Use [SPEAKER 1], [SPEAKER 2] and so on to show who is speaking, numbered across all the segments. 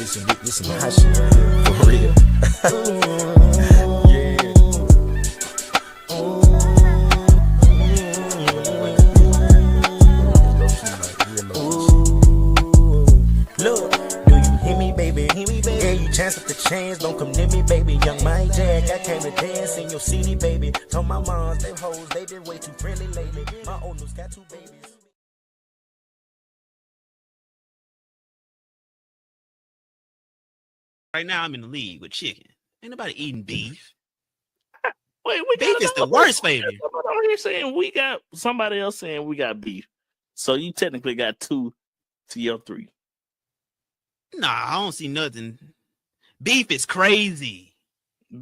[SPEAKER 1] This some hot shit right here, for real. Yeah. Look, do you hear me, baby? Yeah, you chance with the chains, don't come near me, baby. Young Mike Jack, I came to dance in your city, baby. Told my moms, they hoes, they been way too friendly lately. My old news got 2 babies.
[SPEAKER 2] Right now, I'm in the league with chicken. Ain't nobody eating beef.
[SPEAKER 3] Wait, we
[SPEAKER 2] Beef is the worst flavor.
[SPEAKER 3] I'm here saying we got somebody else saying we got beef. So you technically got 2 to your 3.
[SPEAKER 2] Nah, I don't see nothing. Beef is crazy.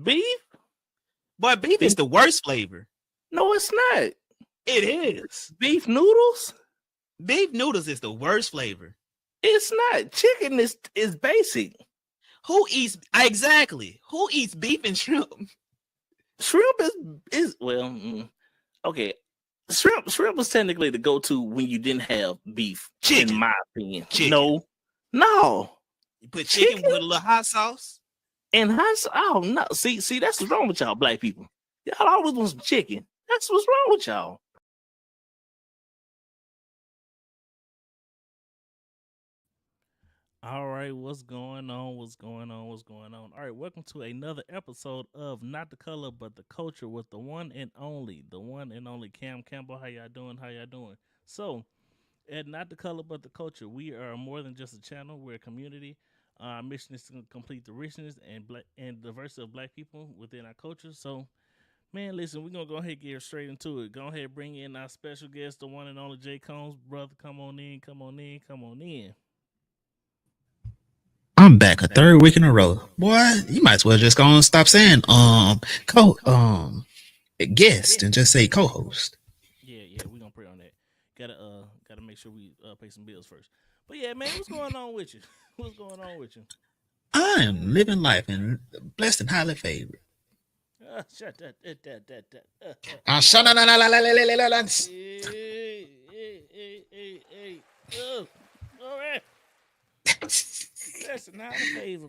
[SPEAKER 3] Beef?
[SPEAKER 2] Boy, beef is the worst flavor.
[SPEAKER 3] No, it's not.
[SPEAKER 2] It is.
[SPEAKER 3] Beef noodles?
[SPEAKER 2] Beef noodles is the worst flavor.
[SPEAKER 3] It's not. Chicken is basic.
[SPEAKER 2] Who eats exactly? Who eats beef and shrimp?
[SPEAKER 3] Shrimp is well, okay. Shrimp was technically the go-to when you didn't have beef.
[SPEAKER 2] Chicken.
[SPEAKER 3] In my opinion.
[SPEAKER 2] Chicken.
[SPEAKER 3] No.
[SPEAKER 2] You put chicken with a little hot sauce.
[SPEAKER 3] And hot sauce. Oh no. See, that's what's wrong with y'all black people. Y'all always want some chicken. That's what's wrong with y'all. All right, what's going on? All right, welcome to another episode of Not the Color But the Culture with the one and only Cam Campbell. How y'all doing? So, at Not the Color But the Culture, we are more than just a channel. We're a community. Our mission is to complete the richness and diversity of black people within our culture. So, man, listen, we're gonna go ahead and get straight into it. Go ahead, bring in our special guest, the one and only Jay Combs. Brother, come on in.
[SPEAKER 2] I'm back a third week in a row. Boy, you might as well just go and stop saying guest and just say co-host.
[SPEAKER 3] Yeah, we're gonna pray on that. Gotta make sure we pay some bills first. But yeah, man, what's going on with you?
[SPEAKER 2] I am living life and blessed and highly favored.
[SPEAKER 3] Shut that. Hey. All right. That's not a favor.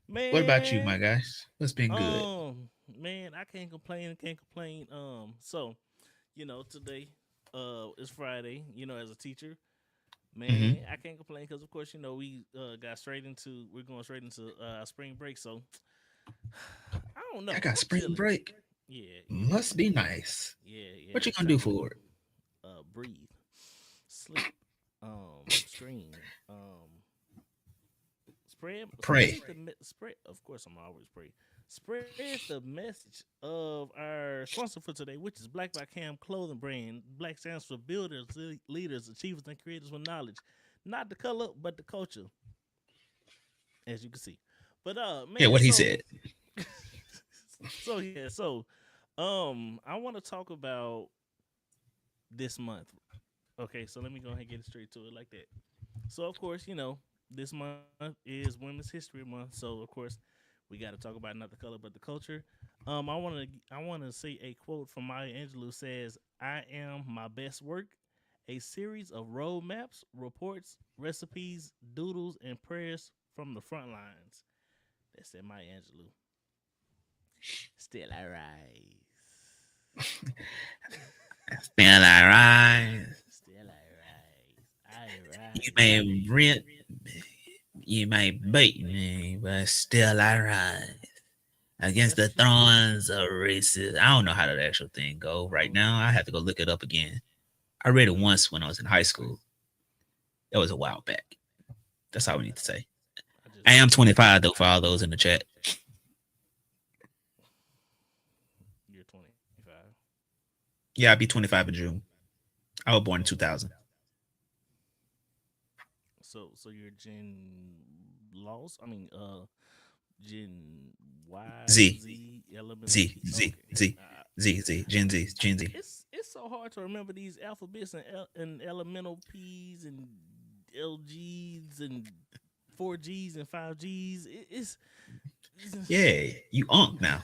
[SPEAKER 3] Man.
[SPEAKER 2] What about you, my guys? What's been good?
[SPEAKER 3] Man, I can't complain. So, today, is Friday. As a teacher, man, I can't complain because, of course, we we're going straight into spring break. So, I don't know.
[SPEAKER 2] I got spring break.
[SPEAKER 3] Yeah.
[SPEAKER 2] Must be nice.
[SPEAKER 3] Yeah.
[SPEAKER 2] What you gonna do for it?
[SPEAKER 3] Breathe, sleep, stream,
[SPEAKER 2] pray.
[SPEAKER 3] Of course, I'm always pray. Spread the message of our sponsor for today, which is Black by Cam clothing brand. Black stands for builders, leaders, achievers, and creators with knowledge. Not the color, but the culture. As you can see. But man,
[SPEAKER 2] he said.
[SPEAKER 3] So I want to talk about this month. Okay, so let me go ahead and get straight to it like that. So of course, this month is Women's History Month. So of course, we got to talk about not the color but the culture. I want to say a quote from Maya Angelou says, "I am my best work, a series of roadmaps, reports, recipes, doodles, and prayers from the front lines." That said Maya Angelou. Still I rise.
[SPEAKER 2] Still I rise.
[SPEAKER 3] I rise.
[SPEAKER 2] You may rent, you may beat me, but still I rise against the thrones of races. I don't know how that actual thing go right now. I have to go look it up again. I read it once when I was in high school. That was a while back. That's all we need to say. I am 25 though for all those in the chat.
[SPEAKER 3] You're 25.
[SPEAKER 2] Yeah, I'll be 25 in June. I was born in 2000.
[SPEAKER 3] So you're Gen Lost? I mean, Gen Y,
[SPEAKER 2] Z,
[SPEAKER 3] Element
[SPEAKER 2] Z, Gen Z.
[SPEAKER 3] It's so hard to remember these alphabets and elemental P's and LGs and 4Gs and 5Gs. It's
[SPEAKER 2] yeah, you now.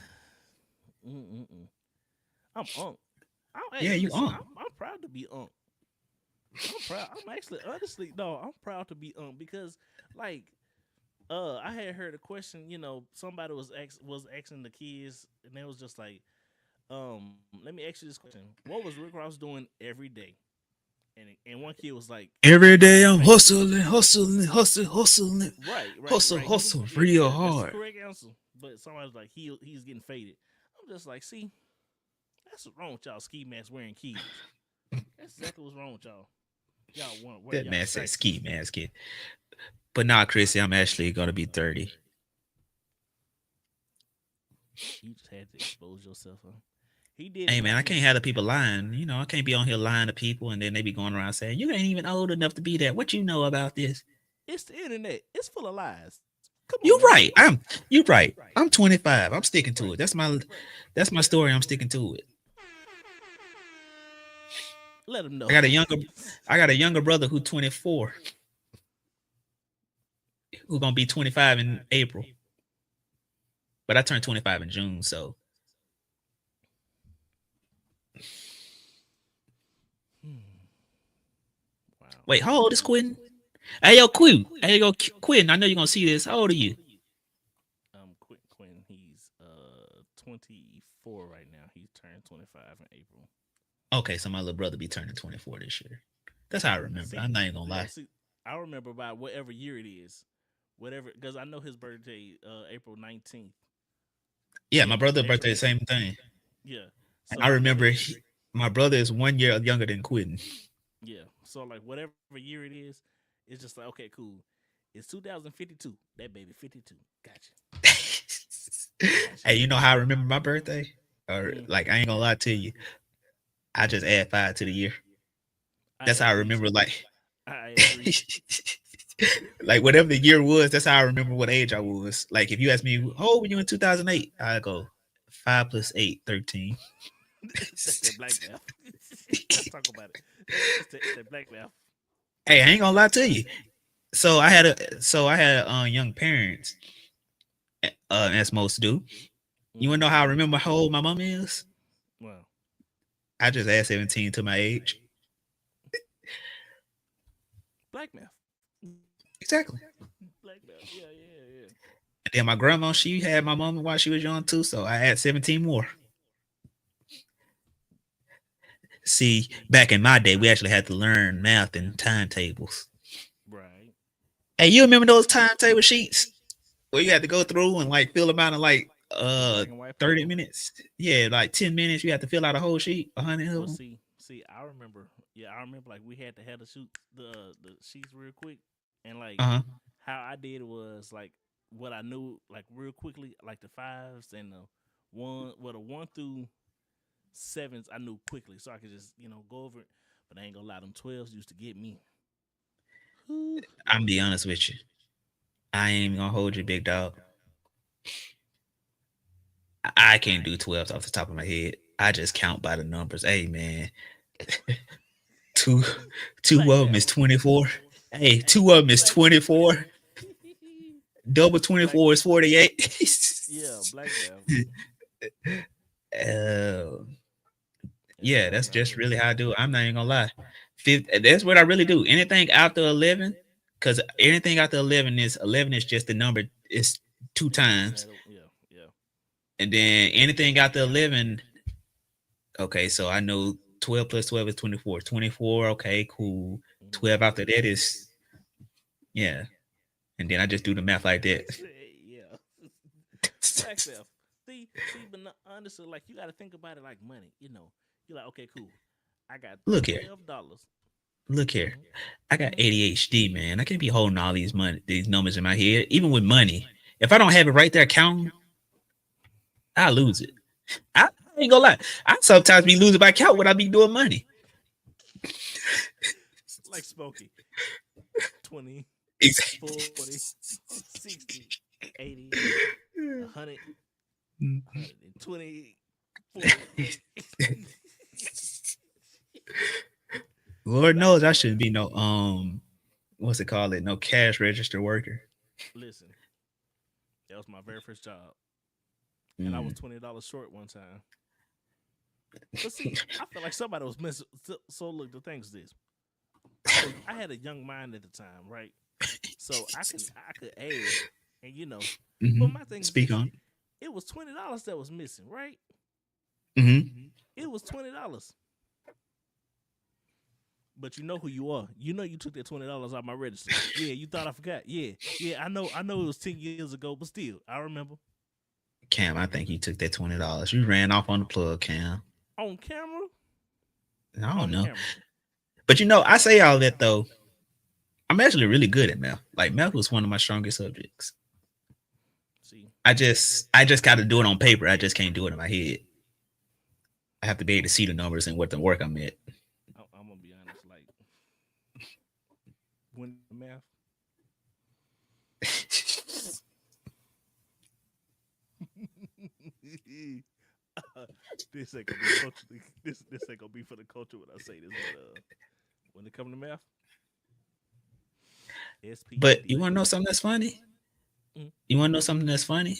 [SPEAKER 3] I'm
[SPEAKER 2] Yeah, you
[SPEAKER 3] I'm proud to be I'm proud. I'm actually honestly no, I'm proud to be because like I had heard a question, somebody was asking the kids and they was just like, let me ask you this question. What was Rick Ross doing every day? And one kid was like,
[SPEAKER 2] Every
[SPEAKER 3] he was
[SPEAKER 2] day
[SPEAKER 3] getting
[SPEAKER 2] I'm
[SPEAKER 3] faded.
[SPEAKER 2] hustling, hustling, hustling, hustling, hustle,
[SPEAKER 3] Right. He was
[SPEAKER 2] hustle, real
[SPEAKER 3] that's the
[SPEAKER 2] hard.
[SPEAKER 3] correct answer. But somebody was like, he's getting faded. I'm just like, see, that's what's wrong with y'all ski masks wearing kids. That's exactly what's wrong with y'all. Y'all want to wear
[SPEAKER 2] That
[SPEAKER 3] y'all
[SPEAKER 2] man said ski
[SPEAKER 3] distractions.
[SPEAKER 2] mask kid. But nah, Chrissy, I'm actually gonna be 30.
[SPEAKER 3] You just had to expose yourself. Huh? He did it
[SPEAKER 2] Hey man,
[SPEAKER 3] like
[SPEAKER 2] I can't
[SPEAKER 3] me.
[SPEAKER 2] have the people lying. I can't be on here lying to people and then they be going around saying, you ain't even old enough to be that. What you know about this?
[SPEAKER 3] It's the internet. It's full of lies. Come on
[SPEAKER 2] You're
[SPEAKER 3] now.
[SPEAKER 2] right. You're right. I'm 25. I'm sticking to
[SPEAKER 3] Right.
[SPEAKER 2] it.
[SPEAKER 3] Right.
[SPEAKER 2] That's my story. I'm sticking to it.
[SPEAKER 3] Let them
[SPEAKER 2] I
[SPEAKER 3] know.
[SPEAKER 2] got a younger I got a younger brother who's 24, who's gonna be 25 in April. But I turned 25 in June, so
[SPEAKER 3] Hmm. Wow.
[SPEAKER 2] wait, how old is Quinn? Hey yo, Quinn. Hey yo, Quinn. I know you're gonna see this. How old are you?
[SPEAKER 3] Quinn. He's 24 right now. He turned 25 in April.
[SPEAKER 2] Okay, so my little brother be turning 24 this year. That's how I remember.
[SPEAKER 3] See,
[SPEAKER 2] I'm not even gonna
[SPEAKER 3] yeah.
[SPEAKER 2] lie.
[SPEAKER 3] See, I remember by whatever year it is, whatever, because I know his birthday, April 19th.
[SPEAKER 2] Yeah, my
[SPEAKER 3] Yeah,
[SPEAKER 2] brother's
[SPEAKER 3] April
[SPEAKER 2] birthday, the
[SPEAKER 3] 19th.
[SPEAKER 2] same thing.
[SPEAKER 3] Yeah.
[SPEAKER 2] And
[SPEAKER 3] So
[SPEAKER 2] I
[SPEAKER 3] like
[SPEAKER 2] remember
[SPEAKER 3] whatever.
[SPEAKER 2] my brother is 1 year younger than Quinn.
[SPEAKER 3] Yeah. So like whatever year it is, it's just like okay, cool. It's 2052. That baby 52. Gotcha. Gotcha.
[SPEAKER 2] Hey, you know how I remember my birthday? Or
[SPEAKER 3] Mm,
[SPEAKER 2] like I ain't gonna lie to you. I just add 5 to the year.
[SPEAKER 3] I
[SPEAKER 2] That's how I
[SPEAKER 3] agree
[SPEAKER 2] remember
[SPEAKER 3] too.
[SPEAKER 2] like
[SPEAKER 3] I agree.
[SPEAKER 2] like whatever the year was, that's how I remember what age I was. Like if you ask me, how old were you in 2008? I go 5 plus 8, 13.
[SPEAKER 3] That's that black math. Let's talk about it. That's that black math.
[SPEAKER 2] Hey, I ain't gonna lie to you. So I had young parents, as most do. You wanna know how I
[SPEAKER 3] Mm-hmm.
[SPEAKER 2] remember how old my mom is?
[SPEAKER 3] Well,
[SPEAKER 2] I just add 17 to my age.
[SPEAKER 3] black math.
[SPEAKER 2] Exactly.
[SPEAKER 3] Black math. Yeah.
[SPEAKER 2] And then my grandma, she had my mom while she was young too, so I had 17 more. See, back in my day, we actually had to learn math and timetables.
[SPEAKER 3] Right.
[SPEAKER 2] Hey, you remember those timetable sheets where you had to go through and like fill them out in like
[SPEAKER 3] The black and white
[SPEAKER 2] 30
[SPEAKER 3] paper.
[SPEAKER 2] minutes? Yeah, like 10 minutes. You had to fill out a whole sheet, 100 of
[SPEAKER 3] Well,
[SPEAKER 2] them.
[SPEAKER 3] see, I remember. Yeah, I remember. Like we had to have to shoot the sheets real quick, and like
[SPEAKER 2] Uh huh.
[SPEAKER 3] how I did was like what I knew like real quickly, like the fives and the one through sevens I knew quickly, so I could just go over it. But I ain't gonna lie, them 12s used to get me. Whew.
[SPEAKER 2] I'm be honest with you. I ain't even gonna hold you, big dog. I can't do 12s off the top of my head. I just count by the numbers. Hey man, two two
[SPEAKER 3] Black
[SPEAKER 2] of them is
[SPEAKER 3] math.
[SPEAKER 2] 24. Hey,
[SPEAKER 3] Hey,
[SPEAKER 2] two of them is
[SPEAKER 3] black math.
[SPEAKER 2] 24. Double
[SPEAKER 3] Black
[SPEAKER 2] 24 is
[SPEAKER 3] math.
[SPEAKER 2] 48.
[SPEAKER 3] Yeah, black math.
[SPEAKER 2] uh,
[SPEAKER 3] Yeah,
[SPEAKER 2] yeah,
[SPEAKER 3] black
[SPEAKER 2] that's
[SPEAKER 3] math
[SPEAKER 2] just really
[SPEAKER 3] is.
[SPEAKER 2] how I do it. I'm not even gonna lie. That's what I really do. Anything after 11, because anything after 11 is just the number. It's two
[SPEAKER 3] It's just
[SPEAKER 2] times,
[SPEAKER 3] that. Yeah.
[SPEAKER 2] and then anything after 11. Okay, so I know 12 plus 12 is 24. 24. Okay, cool.
[SPEAKER 3] Hmm.
[SPEAKER 2] 12 after that is yeah, and then I just do the math like that.
[SPEAKER 3] He said, "Yeah, black math." See, but honestly, like you got to think about it like money. You're like, okay, cool. I got
[SPEAKER 2] Look here,
[SPEAKER 3] $12.
[SPEAKER 2] look here. I got
[SPEAKER 3] Mm-hmm.
[SPEAKER 2] ADHD, man. I can't be holding all these numbers in my head, even with money. If I don't have it right there counting, I lose it. I ain't gonna lie. I sometimes be losing by count when I be doing money.
[SPEAKER 3] Like Smokey, 20,
[SPEAKER 2] Exactly.
[SPEAKER 3] 40, 60, 80, 100, 120, 40.
[SPEAKER 2] Lord
[SPEAKER 3] Like
[SPEAKER 2] knows I shouldn't be no what's it called? It no cash register worker.
[SPEAKER 3] listen, that was my very first job, and I was
[SPEAKER 2] Mm.
[SPEAKER 3] $20 short one time. But see, I feel like somebody was missing. So look, the thing is this: I had a young mind at the time, right? So I could add, and but my thing is
[SPEAKER 2] Speak
[SPEAKER 3] this:
[SPEAKER 2] on.
[SPEAKER 3] it was $20 that was missing, right?
[SPEAKER 2] Mm-hmm.
[SPEAKER 3] It was $20. But you know who you are. You know you took that $20 out my register. Yeah, you thought I forgot. Yeah, yeah, I know. I know it was 10 years ago, but still, I remember
[SPEAKER 2] Cam, I think you took that $20. You ran off on the plug, Cam.
[SPEAKER 3] on camera.
[SPEAKER 2] I
[SPEAKER 3] On
[SPEAKER 2] don't
[SPEAKER 3] the
[SPEAKER 2] know.
[SPEAKER 3] camera.
[SPEAKER 2] But I say all that though. I'm actually really good at math. Like math was one of my strongest subjects.
[SPEAKER 3] See,
[SPEAKER 2] I just got to do it on paper. I just can't do it in my head. I have to be able to see the numbers and what the work I'm at.
[SPEAKER 3] I'm gonna be honest. Like when the math, this ain't gonna be culturally. This ain't gonna be for the culture when I say this. But when it comes to math,
[SPEAKER 2] But
[SPEAKER 3] SPD.
[SPEAKER 2] you want to know something that's funny?
[SPEAKER 3] Mm.
[SPEAKER 2] You want to know something that's funny?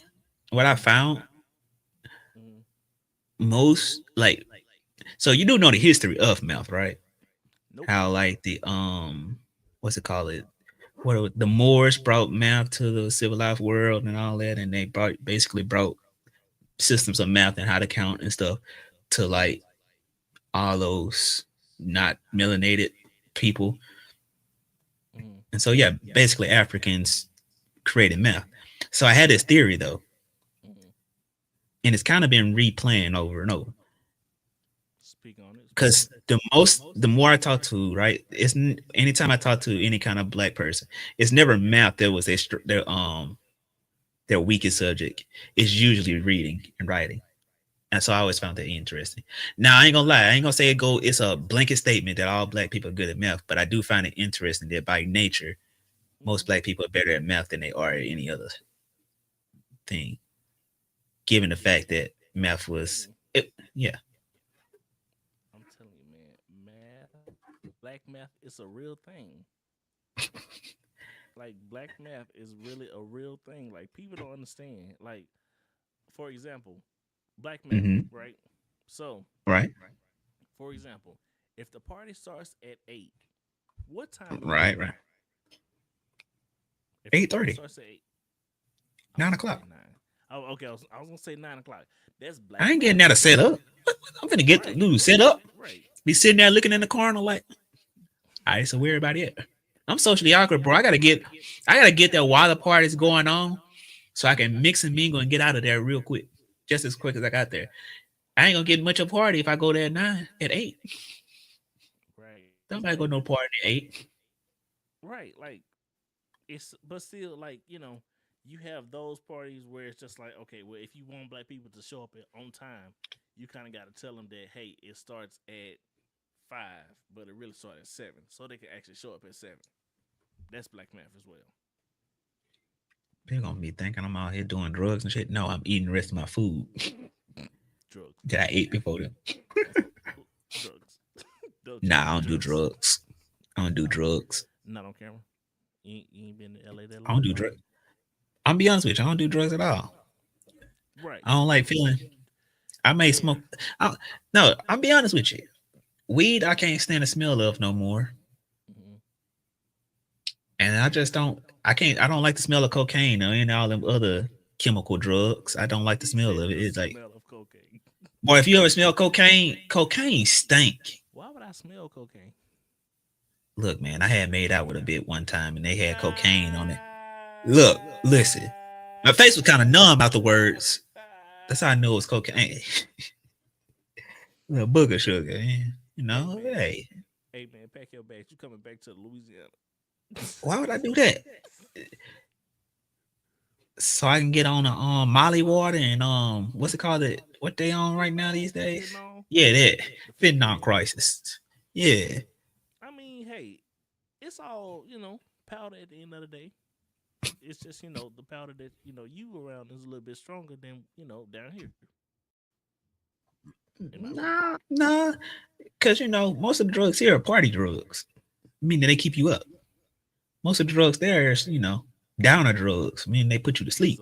[SPEAKER 2] What I found
[SPEAKER 3] Mm.
[SPEAKER 2] most like so you do know the history of math, right?
[SPEAKER 3] Nope.
[SPEAKER 2] How like the what's it called it? The Moors brought math to the civilized world and all that, and they basically brought systems of math and how to count and stuff to like all those not melanated people.
[SPEAKER 3] Mm.
[SPEAKER 2] And so yeah, basically Africans created math. So I had this theory though,
[SPEAKER 3] Mm.
[SPEAKER 2] and it's kind of been replaying over and over.
[SPEAKER 3] Speak on it.
[SPEAKER 2] Because the more I talk to, right, it's anytime I talk to any kind of black person, it's never math that was their weakest subject. It's usually reading and writing. And so I always found that interesting. Now I ain't gonna lie, I ain't gonna say it's a blanket statement that all black people are good at math, but I do find it interesting that by nature, most black people are better at math than they are at any other thing. Given the fact that math was yeah.
[SPEAKER 3] I'm telling you, man, black math is a real thing. Like black math is really a real thing. Like people don't understand. Like, for example, black math,
[SPEAKER 2] Mm-hmm.
[SPEAKER 3] right? So,
[SPEAKER 2] Right.
[SPEAKER 3] for example, if the party starts at 8, what time do we
[SPEAKER 2] Right.
[SPEAKER 3] go?
[SPEAKER 2] Right.
[SPEAKER 3] If the party
[SPEAKER 2] 8:30.
[SPEAKER 3] starts at 8,
[SPEAKER 2] 9 o'clock.
[SPEAKER 3] 9. Oh, okay. I was gonna say 9 o'clock. That's black
[SPEAKER 2] I ain't getting
[SPEAKER 3] math.
[SPEAKER 2] that to set up. I'm gonna get
[SPEAKER 3] Right.
[SPEAKER 2] Lou set up.
[SPEAKER 3] Right.
[SPEAKER 2] Be sitting there looking in the corner like, all right, so where everybody at? I'm socially awkward, bro. I gotta get there while the party's going on, so I can mix and mingle and get out of there real quick, just as quick as I got there. I ain't gonna get much of a party if I go there at 8.
[SPEAKER 3] Right.
[SPEAKER 2] Nobody go no party at 8.
[SPEAKER 3] Right. Like but still, like you have those parties where it's just like, okay, well, if you want black people to show up on time, you kind of got to tell them that, hey, it starts at 5, but it really starts at 7, so they can actually show up at 7. That's black math as well.
[SPEAKER 2] They're gonna be thinking I'm out here doing drugs and shit. No, I'm eating the rest of my food
[SPEAKER 3] Drugs.
[SPEAKER 2] that I ate before them.
[SPEAKER 3] Drugs.
[SPEAKER 2] Nah, I don't do drugs. I don't do drugs.
[SPEAKER 3] Not on camera. You ain't been to LA that long.
[SPEAKER 2] I don't do drugs. I'll be honest with you. I don't do drugs at all.
[SPEAKER 3] Right.
[SPEAKER 2] I don't like feeling. I may smoke. No, I'll be honest with you. Weed, I can't stand the smell of no more.
[SPEAKER 3] Mm-hmm.
[SPEAKER 2] And I just don't. I don't like the smell of cocaine or any all them other chemical drugs. I don't like the smell of it. It's like,
[SPEAKER 3] smell of cocaine.
[SPEAKER 2] boy, if you ever smell cocaine stink.
[SPEAKER 3] Why would I smell cocaine?
[SPEAKER 2] Look, man, I had made out with a bit one time and they had cocaine on it. Look, listen. My face was kind of numb about the words. That's how I knew it was cocaine. Little booger sugar, man. Hey.
[SPEAKER 3] Hey, man, pack your bags. You coming back to Louisiana.
[SPEAKER 2] Why would I do that? So I can get on a Molly water and what's it called? What they on right now these days?
[SPEAKER 3] Fentanyl?
[SPEAKER 2] Yeah, that fentanyl crisis. Yeah.
[SPEAKER 3] I mean, hey, it's all powder at the end of the day. It's just the powder that you around is a little bit stronger than down here.
[SPEAKER 2] Nah, because most of the drugs here are party drugs, meaning they keep you up. Most of the drugs there is downer drugs, meaning they put you to sleep.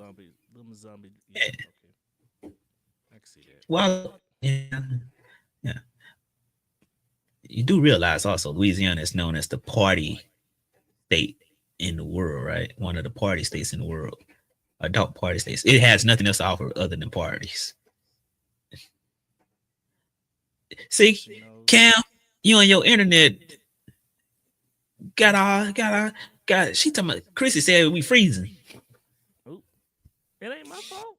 [SPEAKER 3] Zombie.
[SPEAKER 2] Yeah.
[SPEAKER 3] Okay. I can see that.
[SPEAKER 2] Well, yeah. you do realize also Louisiana is known as the party state in the world, right? One of the party states in the world, adult party states. It has nothing else to offer other than parties. See,
[SPEAKER 3] She knows.
[SPEAKER 2] Cam, you on your internet got. She talking about Chrissy said we freezing.
[SPEAKER 3] Oop, it ain't my fault.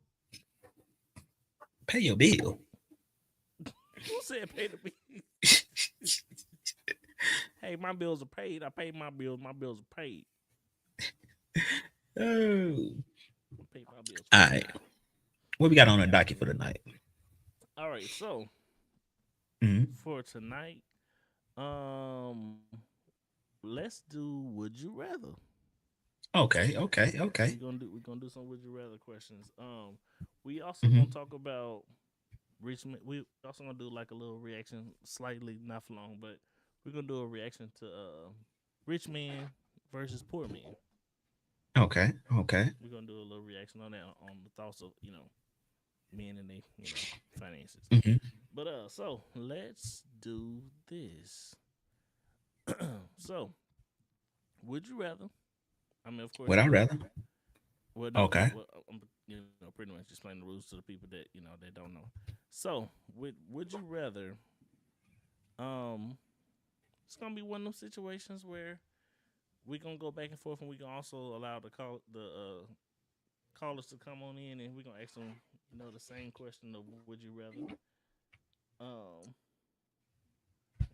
[SPEAKER 2] Pay your bill.
[SPEAKER 3] Who said pay the bill? Hey, my bills are paid. I paid my bills. My bills are paid.
[SPEAKER 2] Oh.
[SPEAKER 3] I paid my bills.
[SPEAKER 2] All right. What we got on the docket for tonight?
[SPEAKER 3] All right. So
[SPEAKER 2] Mhm.
[SPEAKER 3] for tonight, let's do Would You Rather.
[SPEAKER 2] Okay.
[SPEAKER 3] We're gonna do some Would You Rather questions. We also
[SPEAKER 2] Mhm.
[SPEAKER 3] gonna talk about Richmond. We also gonna do like a little reaction, slightly not for long, but we're gonna do a reaction to rich man versus poor man.
[SPEAKER 2] Okay.
[SPEAKER 3] We're gonna do a little reaction on that, on the thoughts of men and they finances.
[SPEAKER 2] Mhm.
[SPEAKER 3] But so let's do this. So would you rather? I mean, of course,
[SPEAKER 2] Would I rather?
[SPEAKER 3] well, no,
[SPEAKER 2] Okay.
[SPEAKER 3] well, I'm pretty much explain the rules to the people that they don't know. So would you rather? Um, it's gonna be one of them situations where we're gonna go back and forth, and we can also allow the callers to come on in, and we're gonna ask them, the same question of would you rather. Um,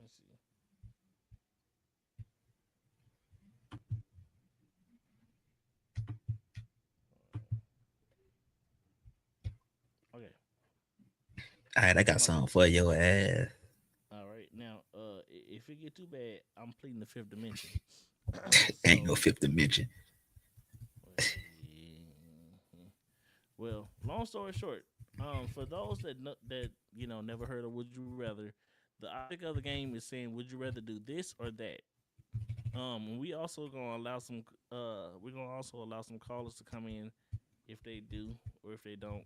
[SPEAKER 3] let's see. Okay,
[SPEAKER 2] All right, I got
[SPEAKER 3] my
[SPEAKER 2] something for your ass.
[SPEAKER 3] all right. Now, if it get too bad, I'm pleading the fifth dimension.
[SPEAKER 2] Ain't no
[SPEAKER 3] So,
[SPEAKER 2] fifth dimension.
[SPEAKER 3] yeah. Well, long story short, for those that never heard of Would You Rather, the object of the game is saying, would you rather do this or that? We also gonna allow some. We're gonna also allow some callers to come in if they do or if they don't.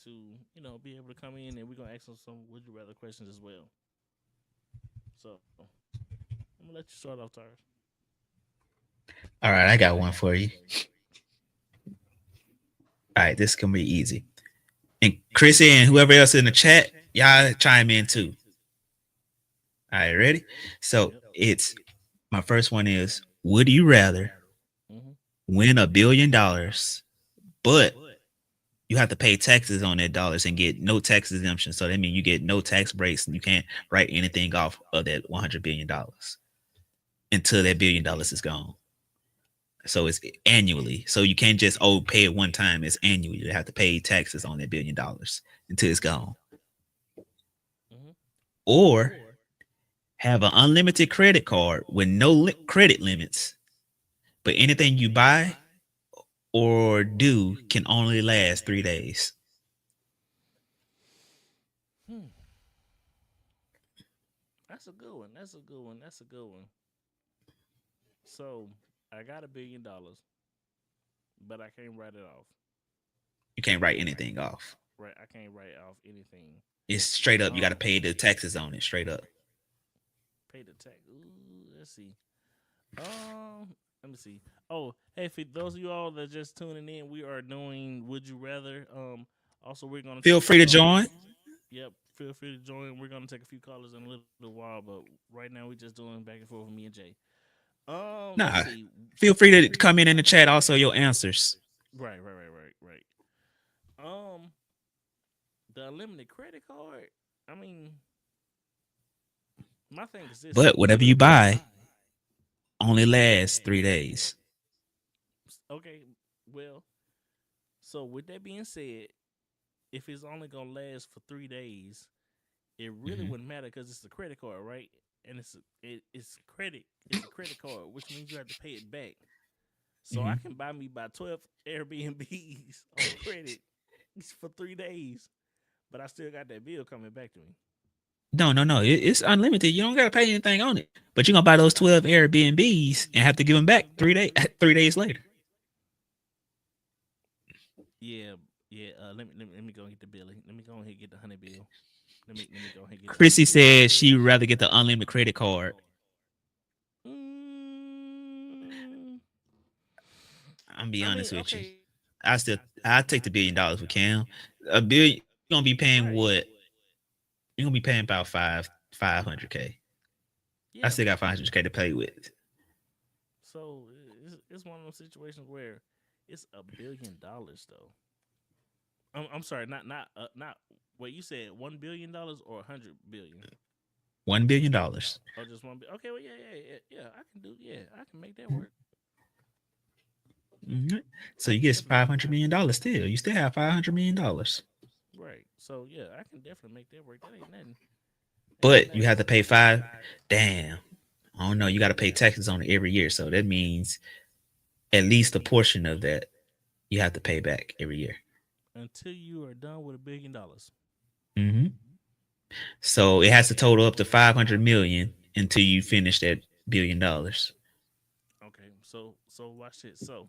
[SPEAKER 3] To be able to come in, and we're gonna ask them some Would You Rather questions as well. So I'm gonna let you start off, Tyrus.
[SPEAKER 2] All right, I got one for you. All right, this can be easy. And Chrissy and whoever else in the chat, y'all chime in too. All right, ready? So
[SPEAKER 3] Yep.
[SPEAKER 2] it's my first one is: would you rather
[SPEAKER 3] Mm-hmm.
[SPEAKER 2] win $1 billion, but you have to pay taxes on that dollars and get no tax exemption? So that means you get no tax breaks and you can't write anything off of that $100 billion until that $1 billion is gone. So it's annually. So you can't just pay it one time. It's annually. You have to pay taxes on that $1 billion until it's gone.
[SPEAKER 3] Mm-hmm.
[SPEAKER 2] Or have an unlimited credit card with no credit limits, but anything you buy or do can only last 3 days.
[SPEAKER 3] Hmm. That's a good one. That's a good one. That's a good one. So I got $1 billion, but I can't write it off.
[SPEAKER 2] You can't write anything off.
[SPEAKER 3] Right, I can't write off anything.
[SPEAKER 2] It's straight up. You got to
[SPEAKER 3] Um,
[SPEAKER 2] pay the taxes on it straight up.
[SPEAKER 3] pay the tax. Ooh, let's see. Let me see. Oh, hey, for those of you all that just tuning in, we are doing Would You Rather. Also we're gonna take
[SPEAKER 2] Feel
[SPEAKER 3] a
[SPEAKER 2] free
[SPEAKER 3] few
[SPEAKER 2] to
[SPEAKER 3] callers.
[SPEAKER 2] join.
[SPEAKER 3] Yep, feel free to join. We're gonna take a few callers in a little while, but right now we're just doing back and forth with me and Jay. Let's
[SPEAKER 2] Nah,
[SPEAKER 3] see.
[SPEAKER 2] feel free to come in the chat. Also, your answers.
[SPEAKER 3] Right. Um, the unlimited credit card. I mean, my thing is this.
[SPEAKER 2] But whatever you buy only lasts 3 days.
[SPEAKER 3] Okay, well, so with that being said, if it's only gonna last for 3 days, it really
[SPEAKER 2] Mhm.
[SPEAKER 3] wouldn't matter because it's a credit card, right? And it's credit. It's a credit card, which means you have to pay it back. So I
[SPEAKER 2] Mhm.
[SPEAKER 3] can buy me by 12 Airbnbs on credit for 3 days, but I still got that bill coming back to me.
[SPEAKER 2] No. It's unlimited. You don't gotta pay anything on it. But you're gonna buy those 12 Airbnbs and have to give them back 3 days 3 days later.
[SPEAKER 3] Yeah, yeah. Let me go and get the bill. Let me go ahead and get the 100 bill. Let me go ahead and get it
[SPEAKER 2] Chrissy
[SPEAKER 3] straight.
[SPEAKER 2] said she'd rather get the unlimited credit card.
[SPEAKER 3] Mm,
[SPEAKER 2] I'm be
[SPEAKER 3] I mean,
[SPEAKER 2] honest with you.
[SPEAKER 3] okay,
[SPEAKER 2] I take the $1 billion with Cam. A billion you're gonna be paying
[SPEAKER 3] right?
[SPEAKER 2] what? You're gonna be paying about 500K. I
[SPEAKER 3] Yeah.
[SPEAKER 2] still got 500K to play with.
[SPEAKER 3] So it's one of those situations where it's $1 billion though. I'm sorry, not. Wait, you said $1 billion or 100 billion?
[SPEAKER 2] $1 billion.
[SPEAKER 3] Oh, just one. Okay, well, yeah. I can do. Yeah, I can make that work.
[SPEAKER 2] Mhm. So
[SPEAKER 3] I
[SPEAKER 2] you
[SPEAKER 3] can
[SPEAKER 2] get
[SPEAKER 3] definitely make that
[SPEAKER 2] $500 million still. You still have $500 million.
[SPEAKER 3] right. So yeah, I can definitely make that work. That ain't nothing. That ain't
[SPEAKER 2] But you
[SPEAKER 3] nothing.
[SPEAKER 2] have to pay five. Damn. I don't know. You got to pay taxes on it every year. So that means at least a portion of that you have to pay back every year.
[SPEAKER 3] Until you are done with $1 billion.
[SPEAKER 2] hmm So it has to total up to 500 million until you finish that $1 billion.
[SPEAKER 3] Okay, so watch this. So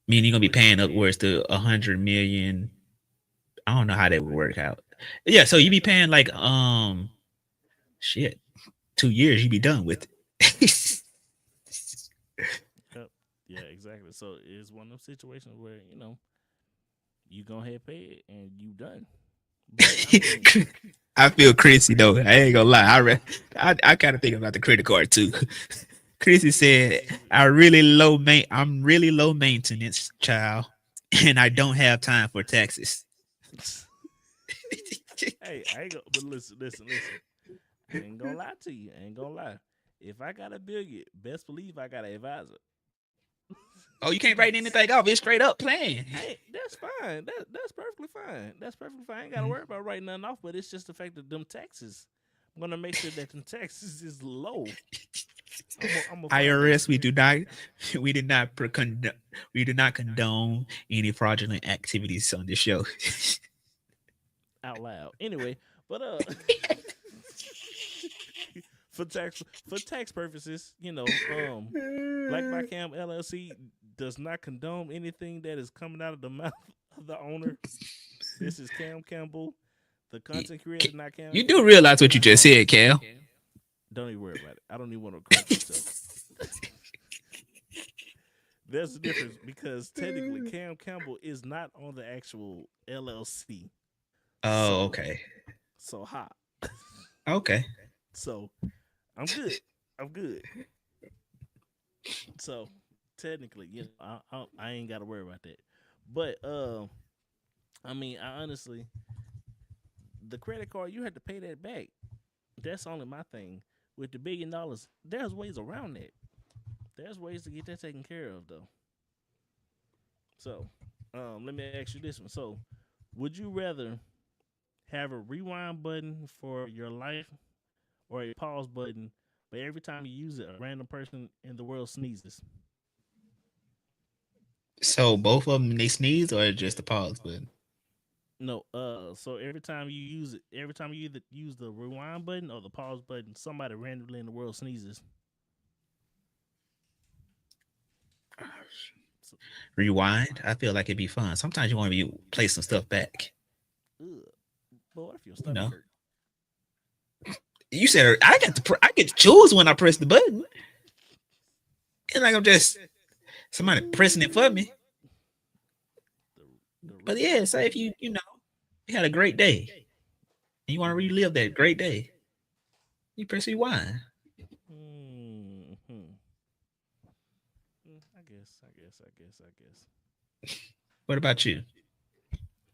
[SPEAKER 2] Meaning you're gonna be
[SPEAKER 3] what?
[SPEAKER 2] paying upwards to 100 million. I don't know how that would work out. Yeah, so you be paying like shit 2 years. You be done with it.
[SPEAKER 3] Yep. Yeah, exactly. So it's one of those situations where you go ahead pay it and you done. But I mean,
[SPEAKER 2] I feel crazy though. I ain't gonna lie. I kind of think about the credit card too. Chrissy said, I'm really low maintenance child, and I don't have time for taxes."
[SPEAKER 3] hey, I ain't gonna. But listen. I ain't gonna lie to you. I ain't gonna lie. If I got a billion, best believe I got an advisor.
[SPEAKER 2] Oh, you can't write anything off. It's straight up plan.
[SPEAKER 3] Hey, that's fine. That's perfectly fine. That's perfectly fine. I ain't gotta worry about writing nothing off. But it's just the fact that them taxes. I'm gonna make sure that them taxes is low. I'm a find that.
[SPEAKER 2] IRS, we do not condone any fraudulent activities on this show.
[SPEAKER 3] Out loud. Anyway, but for tax purposes, Black by Cam LLC does not condone anything that is coming out of the mouth of the owner. This is Cam Campbell, the content creator, not Cam.
[SPEAKER 2] You do realize what you just said, Cal.
[SPEAKER 3] Don't even worry about it. I don't even want to correct myself. There's a difference because technically Cam Campbell is not on the actual LLC.
[SPEAKER 2] Oh, okay.
[SPEAKER 3] So ha.
[SPEAKER 2] Okay.
[SPEAKER 3] So I'm good. I'm good. So technically, I ain't got to worry about that. But I mean, I honestly, the credit card you had to pay that back. That's only my thing. With the $1 billion, there's ways around that. There's ways to get that taken care of, though. So, let me ask you this one. So, would you rather have a rewind button for your life or a pause button, but every time you use it, a random person in the world sneezes?
[SPEAKER 2] So both of them they sneeze or just the pause button?
[SPEAKER 3] No, so every time you use it, every time you either use the rewind button or the pause button, somebody randomly in the world sneezes. So,
[SPEAKER 2] Rewind. I feel like it'd be fun. Sometimes you want to play some stuff back.
[SPEAKER 3] ugh. But what if your
[SPEAKER 2] You
[SPEAKER 3] stomach
[SPEAKER 2] know.
[SPEAKER 3] hurt?
[SPEAKER 2] You said I get to choose when I press the button. It's like I'm just somebody pressing it for me. But yeah, say if you had a great day and you want to relive that great day, you press rewind.
[SPEAKER 3] Mm-hmm. I guess.
[SPEAKER 2] What about you?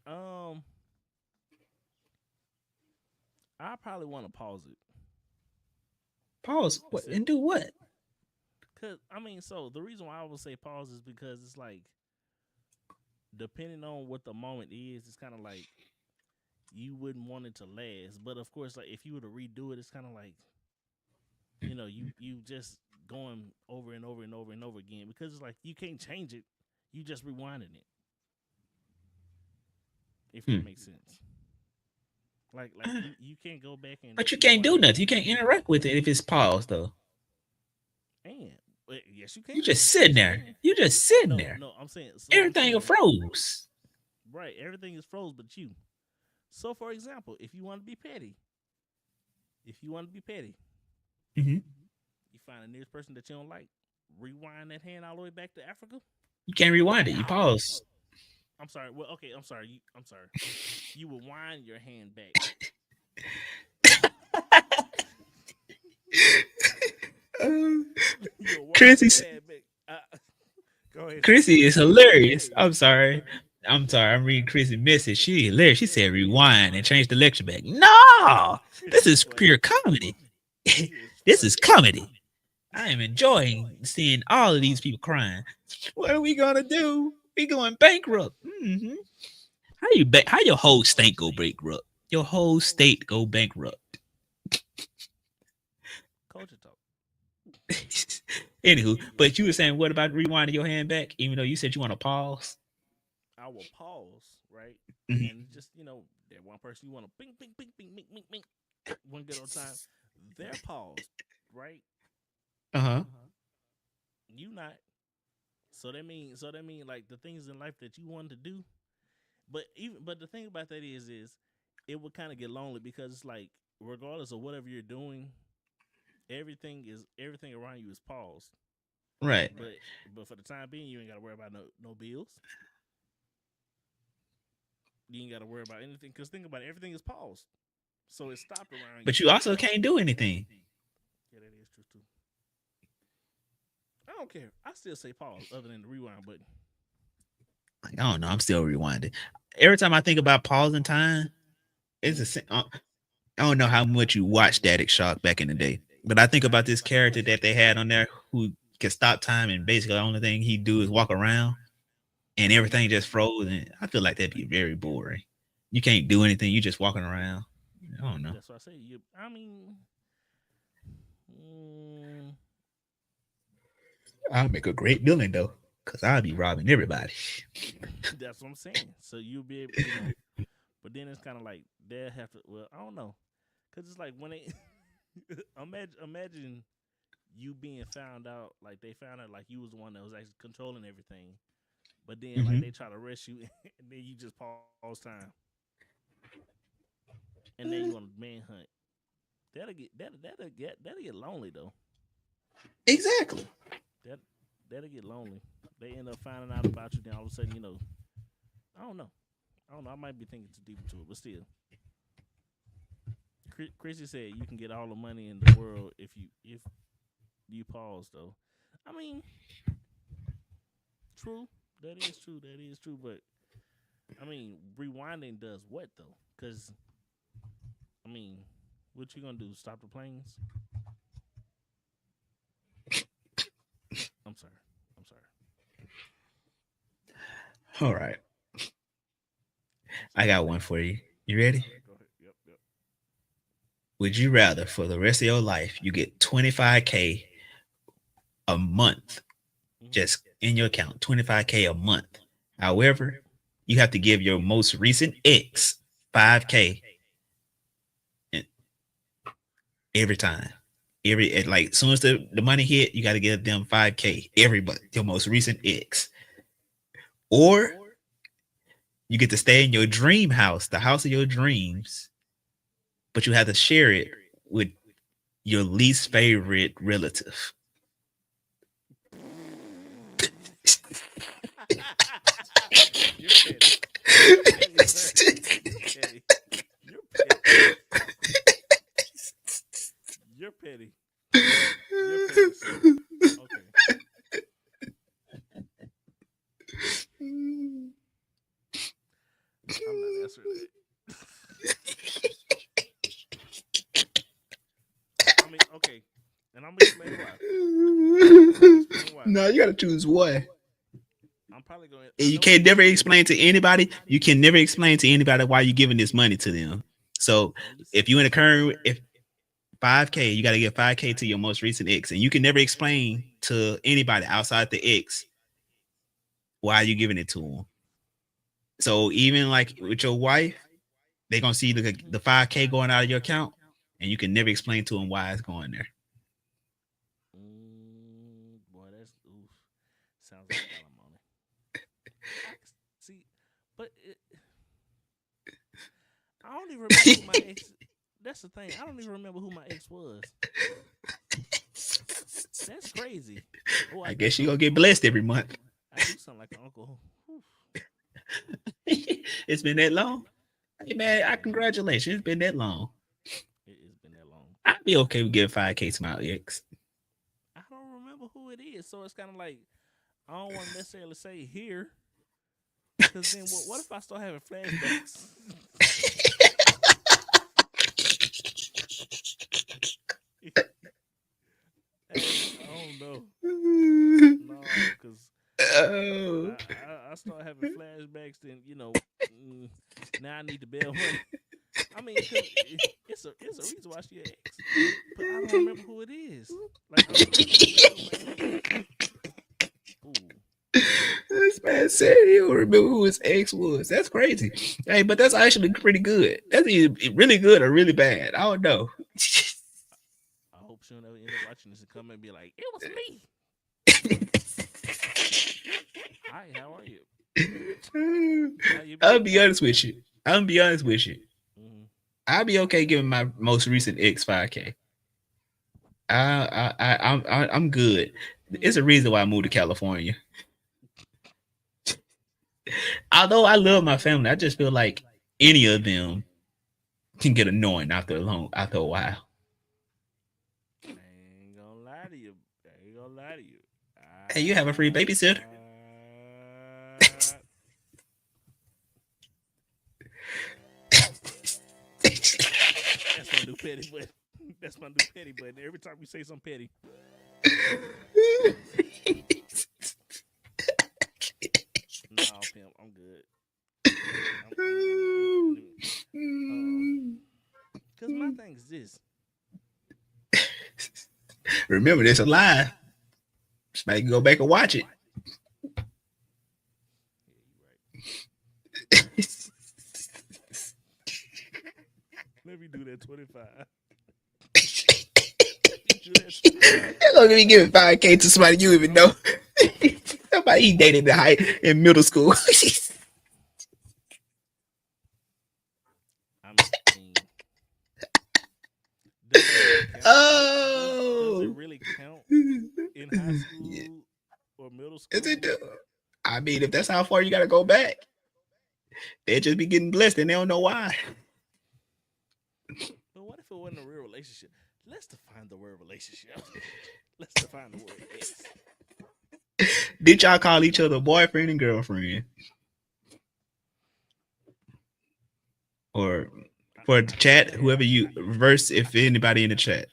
[SPEAKER 3] Um, I probably want to pause it.
[SPEAKER 2] Pause what and do what?
[SPEAKER 3] Cause I mean, so the reason why I would say pause is because it's like depending on what the moment is, it's kind of like you wouldn't want it to last. But of course, like if you were to redo it, it's kind of like you just going over and over and over and over again because it's like you can't change it. You just rewinding it. If that makes sense. Like you can't go back and
[SPEAKER 2] But you can't do nothing. You can't interact with it if it's paused though.
[SPEAKER 3] And yes, you can.
[SPEAKER 2] You just sitting there. You just sitting there.
[SPEAKER 3] No, I'm saying
[SPEAKER 2] Everything is froze.
[SPEAKER 3] Right, everything is froze, but you. So, for example, if you want to be petty,
[SPEAKER 2] Mhm.
[SPEAKER 3] you find the nearest person that you don't like, rewind that hand all the way back to Africa.
[SPEAKER 2] You can't rewind it. You pause.
[SPEAKER 3] I'm sorry. Well, okay, I'm sorry. I'm sorry. You will wind your hand back. You'll wind
[SPEAKER 2] Chrissy,
[SPEAKER 3] your hand back. Go ahead.
[SPEAKER 2] Chrissy is hilarious. I'm sorry. I'm sorry. I'm reading Chrissy's message. She hilarious. She said rewind and change the lecture back. No, this
[SPEAKER 3] Chrissy is
[SPEAKER 2] is
[SPEAKER 3] funny.
[SPEAKER 2] pure comedy.
[SPEAKER 3] She is
[SPEAKER 2] This is
[SPEAKER 3] funny.
[SPEAKER 2] comedy. I am enjoying seeing all of these people crying. What are we gonna do? We going bankrupt. How your whole state go bankrupt? Your whole state go bankrupt.
[SPEAKER 3] Culture talk.
[SPEAKER 2] Anywho, but you were saying what about rewinding your hand back? Even though you said you want to pause.
[SPEAKER 3] I will pause, right?
[SPEAKER 2] Mhm.
[SPEAKER 3] And just, that one person you want to bing, bing, bing, bing, bing, bing, bing, one good old time. They're paused, right?
[SPEAKER 2] Uh-huh.
[SPEAKER 3] You not. So that mean like the things in life that you wanted to do. But the thing about that is it would kind of get lonely because it's like regardless of whatever you're doing, everything around you is paused.
[SPEAKER 2] Right.
[SPEAKER 3] But for the time being, you ain't got to worry about no bills. You ain't got to worry about anything because think about it, everything is paused, so it stopped around you.
[SPEAKER 2] But you also can't do anything.
[SPEAKER 3] Yeah, that is true too. I don't care. I still say pause other than the rewind button.
[SPEAKER 2] Like, I don't know. I'm still rewinding. Every time I think about pausing time, I don't know how much you watched Static Shock back in the day, but I think about this character that they had on there who can stop time and basically the only thing he do is walk around and everything just froze. And I feel like that'd be very boring. You can't do anything. You just walking around. I don't know.
[SPEAKER 3] That's what I say. I mean, mm,
[SPEAKER 2] I'll make a great villain though, cause I'll be robbing everybody.
[SPEAKER 3] that's what I'm saying. So you'll be able, but then it's kind of like they'll have to. Well, I don't know, cause it's like when they imagine you being found out, like they found out like you was the one that was actually controlling everything, but then like they try to arrest you, and then you just pause time, and then you on a manhunt. That'll get lonely though.
[SPEAKER 2] Exactly.
[SPEAKER 3] That that'll get lonely. They end up finding out about you, then all of a sudden, I don't know. I don't know. I might be thinking too deep into it, but still. Chrissy said you can get all the money in the world if you pause though. I mean, true. That is true. That is true. But I mean, rewinding does what though? Because I mean, what you gonna do? Stop the planes? I'm sorry. I'm sorry.
[SPEAKER 2] All right. I got one for you. You ready?
[SPEAKER 3] Go ahead. Yep. Yep.
[SPEAKER 2] Would you rather for the rest of your life you get 25K a month just in your account, 25K a month. However, you have to give your most recent ex 5K every time. Like as soon as the money hit, you got to give them 5K. Everybody, your most recent ex. Or you get to stay in your dream house, the house of your dreams, but you have to share it with your least favorite relative.
[SPEAKER 3] You're petty. You're petty, sir. You're petty. You're petty. You're petty, sir. Okay. I'm not answering that. I mean, okay. And I'm gonna explain why.
[SPEAKER 2] No, you gotta choose one.
[SPEAKER 3] I'm probably going.
[SPEAKER 2] You can never explain to anybody. You can never explain to anybody why you're giving this money to them. So if you in a current, if 5K, you got to give 5K to your most recent ex, and you can never explain to anybody outside the ex why you giving it to them. So even like with your wife, they're gonna see the 5K going out of your account, and you can never explain to them why it's going there.
[SPEAKER 3] Boy, that's oof. Sounds like alimony. See, but I don't even remember who my ex. That's the thing. I don't even remember who my ex was. That's crazy. Oh,
[SPEAKER 2] I
[SPEAKER 3] I do
[SPEAKER 2] guess you
[SPEAKER 3] sound
[SPEAKER 2] gonna
[SPEAKER 3] like
[SPEAKER 2] get blessed every month.
[SPEAKER 3] I do sound like an uncle. Whew.
[SPEAKER 2] It's been that long. Hey man, I
[SPEAKER 3] Man,
[SPEAKER 2] congratulations. It's been that long.
[SPEAKER 3] it's been that long.
[SPEAKER 2] I'd be okay with giving 5K to my ex.
[SPEAKER 3] I don't remember who it is, so it's kind of like I don't want to necessarily say here, because then what if I start having flashbacks? Hey, I don't know. No, because
[SPEAKER 2] Oh.
[SPEAKER 3] I start having flashbacks. Then now I need to bail money. I mean, cause it's a reason why she an ex, but I don't remember who it is. Like I don't remember who my ex. Ooh,
[SPEAKER 2] This man said he don't remember who his ex was. That's crazy. Hey, but that's actually pretty good. That's either really good or really bad. I don't know.
[SPEAKER 3] I hope she'll never end up watching this and come and be like, "It was me." Hi, how are you? How you
[SPEAKER 2] I'll
[SPEAKER 3] been?
[SPEAKER 2] be honest with you. I'm be honest with you.
[SPEAKER 3] Mm-hmm.
[SPEAKER 2] I'll be okay giving my most recent ex 5K. I'm good. It's a reason why I moved to California. Although I love my family, I just feel like any of them can get annoying after a while.
[SPEAKER 3] I ain't gonna lie to you. I ain't gonna lie to you.
[SPEAKER 2] Hey, you have a free babysitter.
[SPEAKER 3] That's my new petty button. That's my new petty button. Every time you say something petty. No, pimp, I'm good. I'm good. Cause my thing is this.
[SPEAKER 2] Remember, this a lie. Somebody can go back and watch it.
[SPEAKER 3] Yeah, you right. Let me do that 25.
[SPEAKER 2] They're gonna be giving 5K to somebody you even know. Somebody he dated in middle school.
[SPEAKER 3] I mean, does it really count? Does it
[SPEAKER 2] Oh,
[SPEAKER 3] really count in high school or middle school?
[SPEAKER 2] is it? I mean, if that's how far you gotta go back, they just be getting blessed and they don't know why.
[SPEAKER 3] But what if it wasn't a real relationship? Let's define the word relationship. Let's define the word ex.
[SPEAKER 2] Did y'all call each other boyfriend and girlfriend? Or for the chat, whoever you reverse, if anybody in the chat.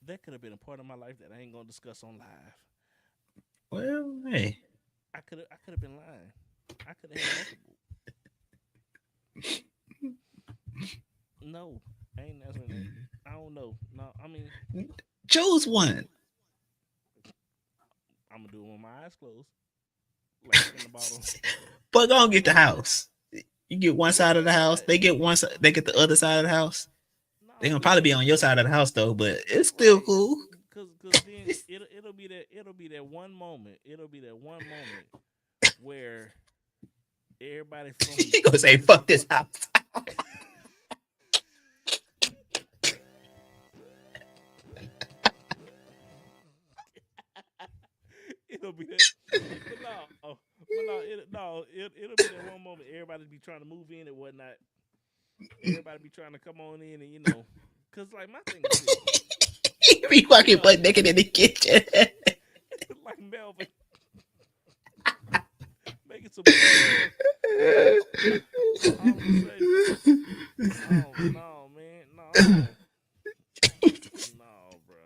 [SPEAKER 3] That could have been a part of my life that I ain't gonna discuss on live.
[SPEAKER 2] Well, hey.
[SPEAKER 3] I could have been lying. I could have had multiple. No, I ain't answering that. I don't know. No, I mean,
[SPEAKER 2] Choose one.
[SPEAKER 3] I'm gonna do it with my eyes closed, like in the bottle.
[SPEAKER 2] But go and get the house. You get one side of the house. They get one side. They get the other side of the house.
[SPEAKER 3] No,
[SPEAKER 2] They gonna probably be on your side of the house though, but it's still cool.
[SPEAKER 3] Cause then it'll be that one moment. It'll be that one moment where everybody from
[SPEAKER 2] You gonna say fuck this house?
[SPEAKER 3] it'll be that. It'll be that one moment. Everybody be trying to move in and whatnot. Everybody be trying to come on in and cause like my thing is this.
[SPEAKER 2] You be walking butt naked in the kitchen.
[SPEAKER 3] Like Melvin. Making some oh no, man. No. No, bro.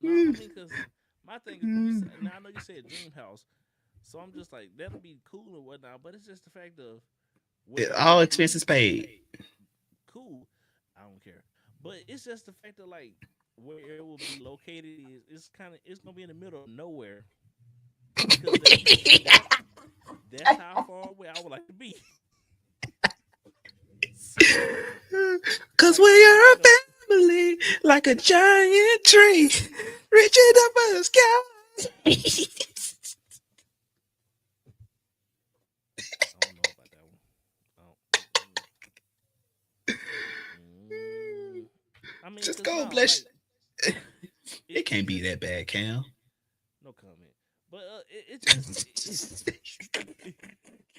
[SPEAKER 3] No, I mean, cause my thing is, now I know you said dream house, so I'm just like that'll be cool and whatnot, but it's just the fact of
[SPEAKER 2] All expenses paid.
[SPEAKER 3] Cool, I don't care, but it's just the fact of like where it will be located is it's gonna be in the middle of nowhere. That's how far away I would like to be.
[SPEAKER 2] Cause we are a family, like a giant tree, reaching up for the sky.
[SPEAKER 3] mean,
[SPEAKER 2] Just
[SPEAKER 3] 'cause
[SPEAKER 2] go,
[SPEAKER 3] nah,
[SPEAKER 2] bless.
[SPEAKER 3] like,
[SPEAKER 2] It can't be
[SPEAKER 3] just
[SPEAKER 2] that bad, Cam.
[SPEAKER 3] no comment. But it just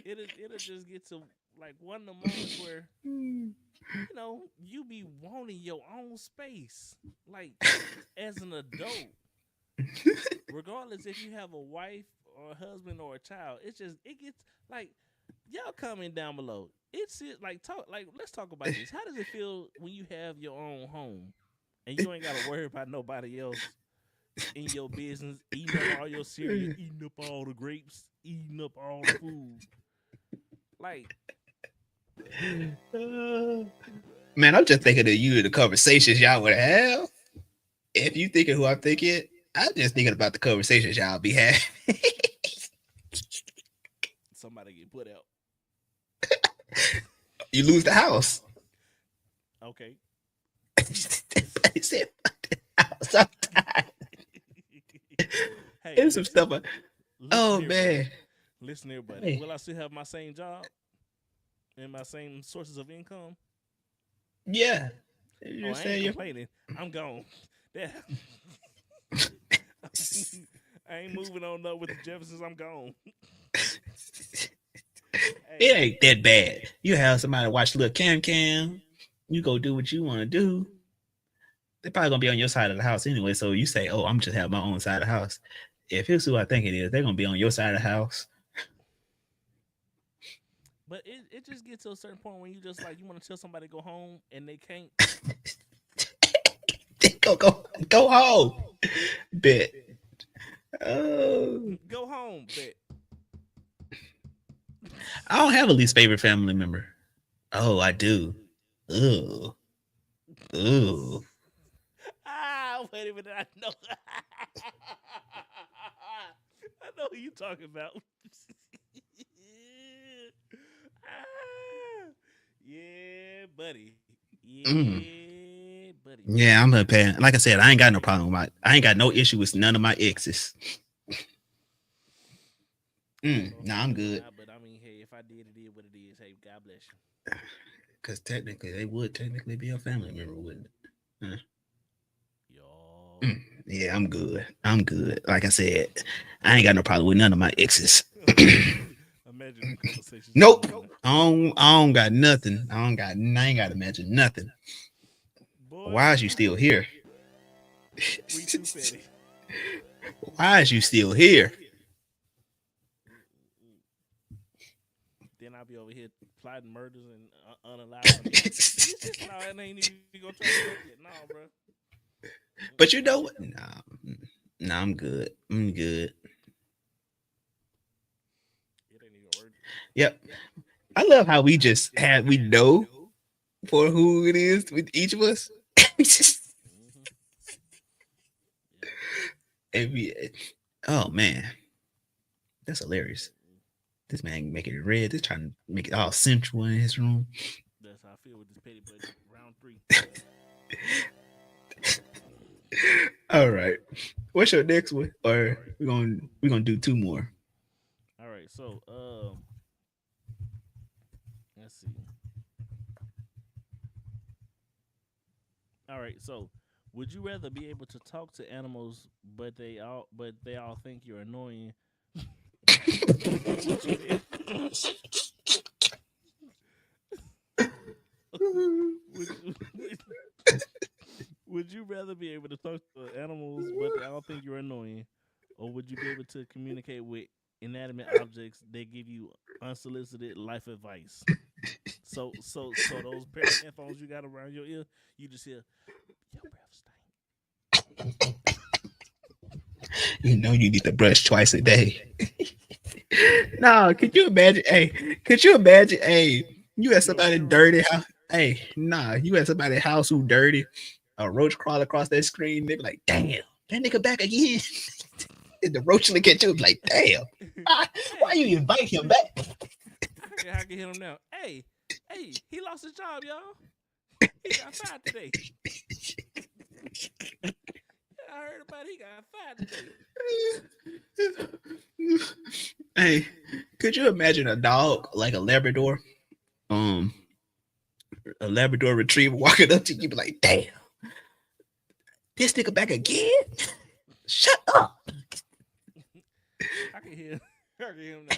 [SPEAKER 3] it'll just get to like one of the moments where you be wanting your own space, like as an adult, regardless if you have a wife or a husband or a child. It gets like y'all comment down below. Let's talk about this. How does it feel when you have your own home and you ain't gotta worry about nobody else in your business, eating up all your cereal, eating up all the grapes, eating up all the food. Like,
[SPEAKER 2] Man, I'm just thinking of you and the conversations y'all would have. If you thinking who I'm thinking, I'm just thinking about the conversations y'all be having.
[SPEAKER 3] somebody get put out.
[SPEAKER 2] You lose the house.
[SPEAKER 3] Okay.
[SPEAKER 2] He said, "Fuck the house." Sometimes.
[SPEAKER 3] Hey,
[SPEAKER 2] There's some stuff. Oh
[SPEAKER 3] here,
[SPEAKER 2] man.
[SPEAKER 3] listen, everybody.
[SPEAKER 2] Hey.
[SPEAKER 3] Will I still have my same job and my same sources of income?
[SPEAKER 2] Yeah.
[SPEAKER 3] I ain't complaining. I'm gone. I ain't moving on up with the Jeffersons. I'm gone.
[SPEAKER 2] It ain't that bad. You have somebody watch little cam. You go do what you want to do. They're probably gonna be on your side of the house anyway. So you say, "Oh, I'm just have my own side of the house." If it's who I think it is, they're gonna be on your side of the house.
[SPEAKER 3] But it just gets to a certain point when you just like you want to tell somebody to go home and they can't.
[SPEAKER 2] Go home. Bet. Oh.
[SPEAKER 3] Go home, bet.
[SPEAKER 2] I don't have a least favorite family member. Oh, I do. Ooh.
[SPEAKER 3] Wait a minute. I know. I know who you talking about. Yeah, buddy. Yeah, buddy.
[SPEAKER 2] Yeah, I'm a parent. Like I said, I ain't got no problem with I ain't got no issue with none of my exes. I'm good.
[SPEAKER 3] But I mean, hey, if I did, it is what it is. Hey, God bless you.
[SPEAKER 2] Because technically, they would technically be a family member, wouldn't it? Huh? Yeah, I'm good. Like I said, I ain't got no problem with none of my exes.
[SPEAKER 3] Imagine conversations.
[SPEAKER 2] Nope. I don't got nothing. I ain't got to imagine nothing.
[SPEAKER 3] Boy,
[SPEAKER 2] Why is you still here?
[SPEAKER 3] We too petty.
[SPEAKER 2] Why is you still here?
[SPEAKER 3] Then I'll be over here plotting murders and unalive. No, I ain't even gonna try to work it. No, bro.
[SPEAKER 2] But you know what? Nah, I'm good.
[SPEAKER 3] It ain't even work.
[SPEAKER 2] Yep. I love how we know for who it is with each of us. Oh man, that's hilarious. This man making it red. This trying to make it all central in his room.
[SPEAKER 3] That's how I feel with this petty budget. Round 3.
[SPEAKER 2] All right. What's your next one? Or we're gonna do 2 more.
[SPEAKER 3] All right, so let's see. All right, so would you rather be able to talk to animals, but they all think you're annoying? Would you rather be able to talk to animals, but they all think you're annoying, or would you be able to communicate with inanimate objects that give you unsolicited life advice? So those pair of headphones you got around your ear, you just hear your breath stink.
[SPEAKER 2] You know you need to brush twice a day. No, could you imagine? Hey, you had somebody dirty house. Hey, nah, you had somebody house who dirty. A roach crawl across that screen. They be like, "Damn, that nigga back again." And the roach look at you like, "Damn, why you invite him back?"
[SPEAKER 3] I can hit him now. Hey, he lost his job, y'all. He got fired today. I heard about it. He got fired today.
[SPEAKER 2] Hey, could you imagine a dog like a Labrador? A Labrador retriever walking up to you, be like, "Damn, This nigga back again? Shut up.
[SPEAKER 3] I can hear. I can hear him now.